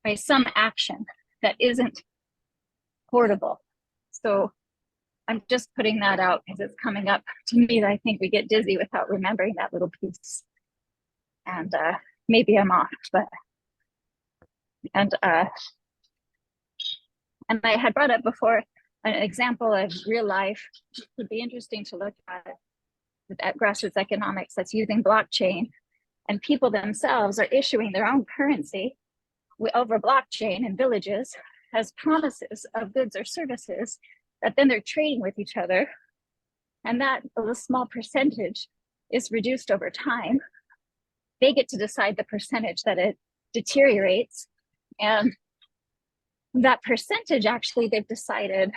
Speaker 10: by some action that isn't portable. So I'm just putting that out because it's coming up to me that I think we get dizzy without remembering that little piece. And maybe I'm off, but and I had brought up before an example of real life. It would be interesting to look at grassroots economics that's using blockchain, and people themselves are issuing their own currency over blockchain in villages as promises of goods or services that then they're trading with each other. And that a small percentage is reduced over time. They get to decide the percentage that it deteriorates. And that percentage, actually, they've decided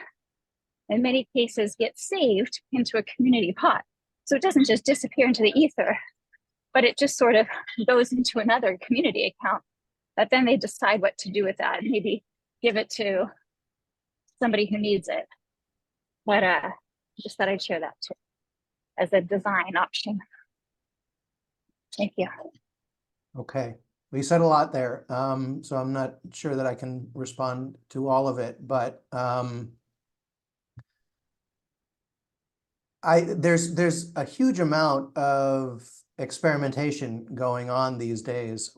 Speaker 10: in many cases gets saved into a community pot. So it doesn't just disappear into the ether, but it just sort of goes into another community account that then they decide what to do with that. Maybe give it to somebody who needs it. But just thought I'd share that too as a design option. Thank you.
Speaker 2: Okay, well, you said a lot there, so I'm not sure that I can respond to all of it, but there's a huge amount of experimentation going on these days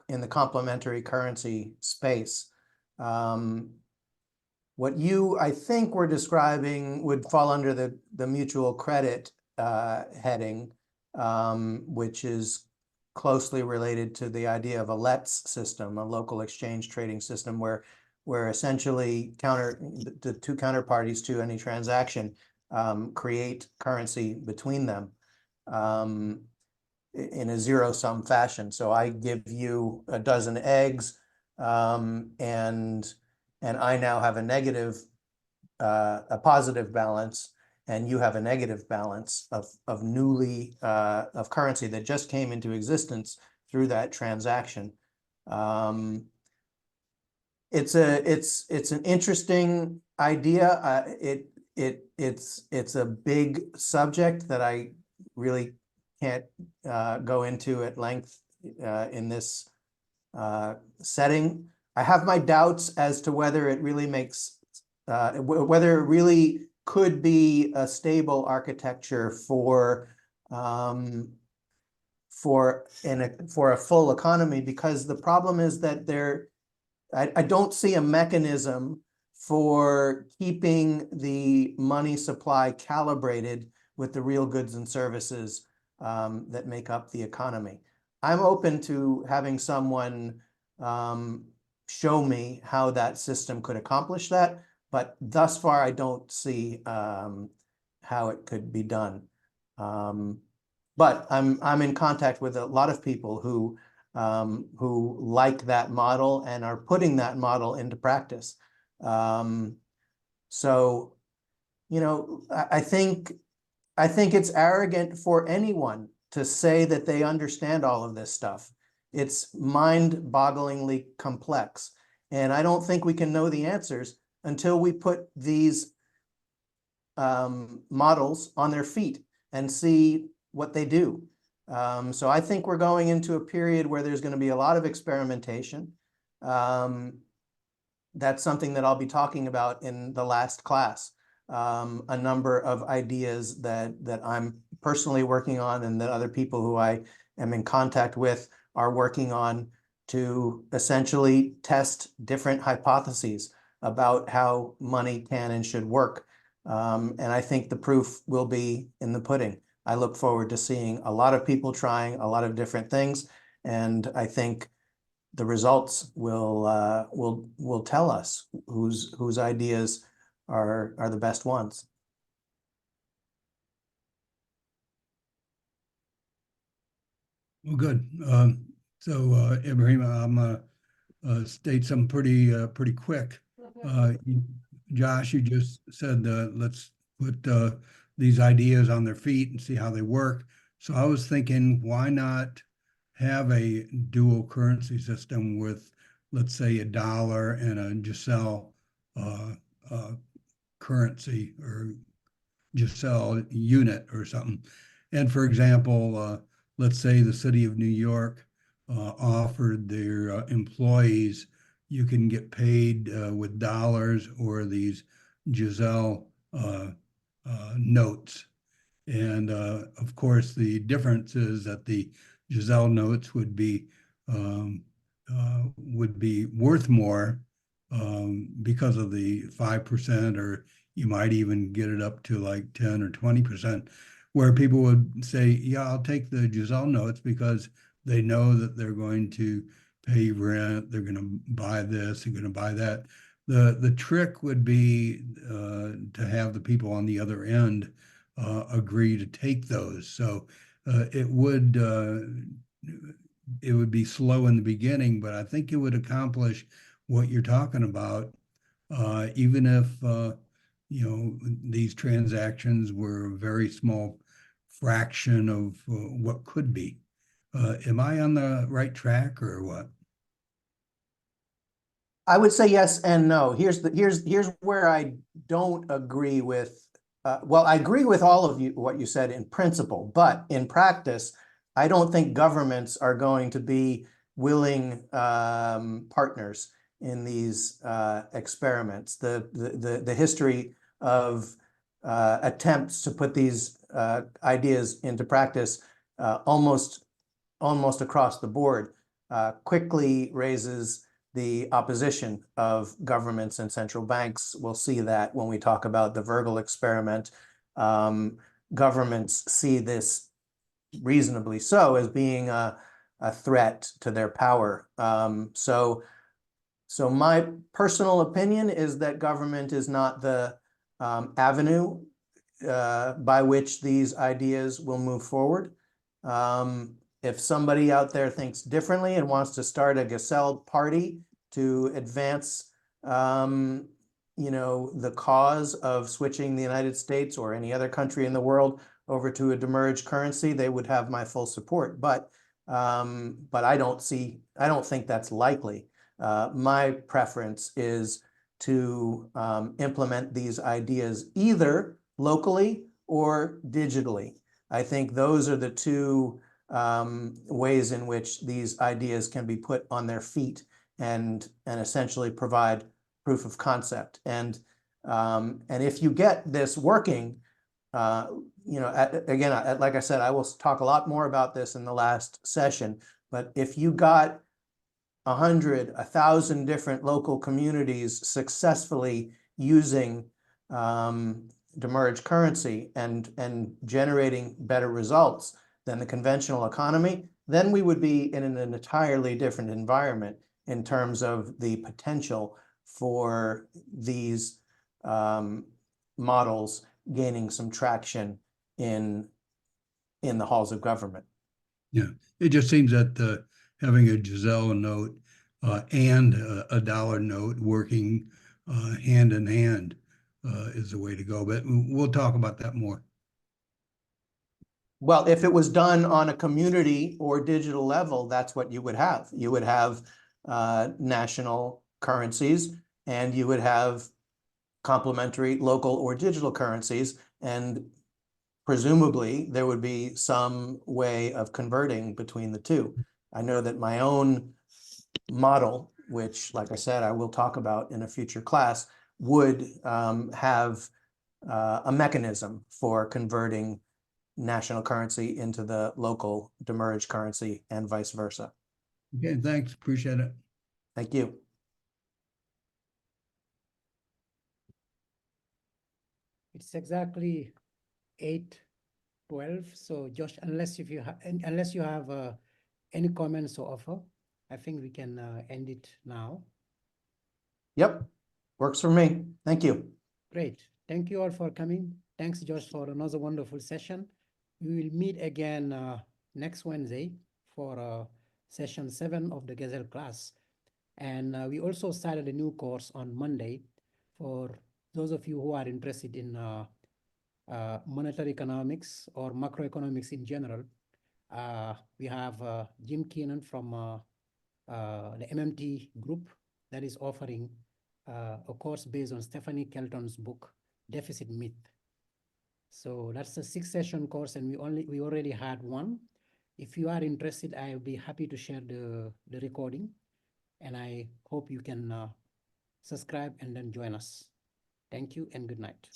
Speaker 2: in the complementary currency space. What you, I think, were describing would fall under the mutual credit heading, which is closely related to the idea of a LETS system, a local exchange trading system, where essentially the two counterparties to any transaction create currency between them in a zero-sum fashion. So I give you a dozen eggs, and I now have a positive balance, and you have a negative balance of currency that just came into existence through that transaction. It's an interesting idea. It's a big subject that I really can't go into at length in this setting. I have my doubts as to whether it really whether it really could be a stable architecture for a full economy, because the problem is that I don't see a mechanism for keeping the money supply calibrated with the real goods and services that make up the economy. I'm open to having someone show me how that system could accomplish that, but thus far I don't see how it could be done. But I'm in contact with a lot of people who like that model and are putting that model into practice. So, you know, I think it's arrogant for anyone to say that they understand all of this stuff. It's mind-bogglingly complex. And I don't think we can know the answers until we put these models on their feet and see what they do. So I think we're going into a period where there's going to be a lot of experimentation. That's something that I'll be talking about in the last class. A number of ideas that I'm personally working on and that other people who I am in contact with are working on, to essentially test different hypotheses about how money can and should work. And I think the proof will be in the pudding. I look forward to seeing a lot of people trying a lot of different things, and I think the results will tell us whose ideas are the best ones.
Speaker 6: Well, good. So Ibrahim, I'm gonna state some pretty quick. Josh, you just said let's put these ideas on their feet and see how they work. So I was thinking, why not have a dual currency system with, let's say, $1 and a Gesell currency or Gesell unit or something. And for example, let's say the city of New York offered their employees, you can get paid with dollars or these Gesell notes. And of course, the difference is that the Gesell notes would be worth more because of the 5%, or you might even get it up to like 10 or 20%, where people would say, yeah, I'll take the Gesell notes because they know that they're going to pay rent, they're going to buy this, they're going to buy that. The trick would be to have the people on the other end agree to take those. So it would be slow in the beginning, but I think it would accomplish what you're talking about, even if you know, these transactions were a very small fraction of what could be. Am I on the right track or what?
Speaker 2: I would say yes and no. Here's where I don't agree with. Well, I agree with all of what you said in principle, but in practice, I don't think governments are going to be willing partners in these experiments. The history of attempts to put these ideas into practice almost across the board quickly raises the opposition of governments and central banks. We'll see that when we talk about the Virgil experiment. Governments see this reasonably so as being a threat to their power. So my personal opinion is that government is not the avenue by which these ideas will move forward. If somebody out there thinks differently and wants to start a Gesell party to advance, the cause of switching the United States or any other country in the world over to a demerged currency, they would have my full support. But I don't think that's likely. My preference is to implement these ideas either locally or digitally. I think those are the two ways in which these ideas can be put on their feet and essentially provide proof of concept. And if you get this working, again, like I said, I will talk a lot more about this in the last session, but if you got 100, 1,000 different local communities successfully using demerged currency and generating better results than the conventional economy, then we would be in an entirely different environment in terms of the potential for these models gaining some traction in the halls of government.
Speaker 6: Yeah, it just seems that having a Gesell note and a dollar note working hand in hand is the way to go. But we'll talk about that more.
Speaker 2: Well, if it was done on a community or digital level, that's what you would have. You would have national currencies, and you would have complementary local or digital currencies, and presumably there would be some way of converting between the two. I know that my own model, which, like I said, I will talk about in a future class, would have a mechanism for converting national currency into the local demerged currency and vice versa.
Speaker 6: Okay, thanks. Appreciate it.
Speaker 2: Thank you.
Speaker 1: It's exactly 8:12. So Josh, unless you have any comments or offer, I think we can end it now.
Speaker 2: Yep, works for me. Thank you.
Speaker 1: Great. Thank you all for coming. Thanks, Josh, for another wonderful session. We will meet again next Wednesday for session 7 of the Gesell class. And we also started a new course on Monday for those of you who are interested in monetary economics or macroeconomics in general. We have Jim Keenan from the MMT group that is offering a course based on Stephanie Kelton's book, Deficit Myth. So that's a 6-session course, and we already had one. If you are interested, I'll be happy to share the recording, and I hope you can subscribe and then join us. Thank you and good night.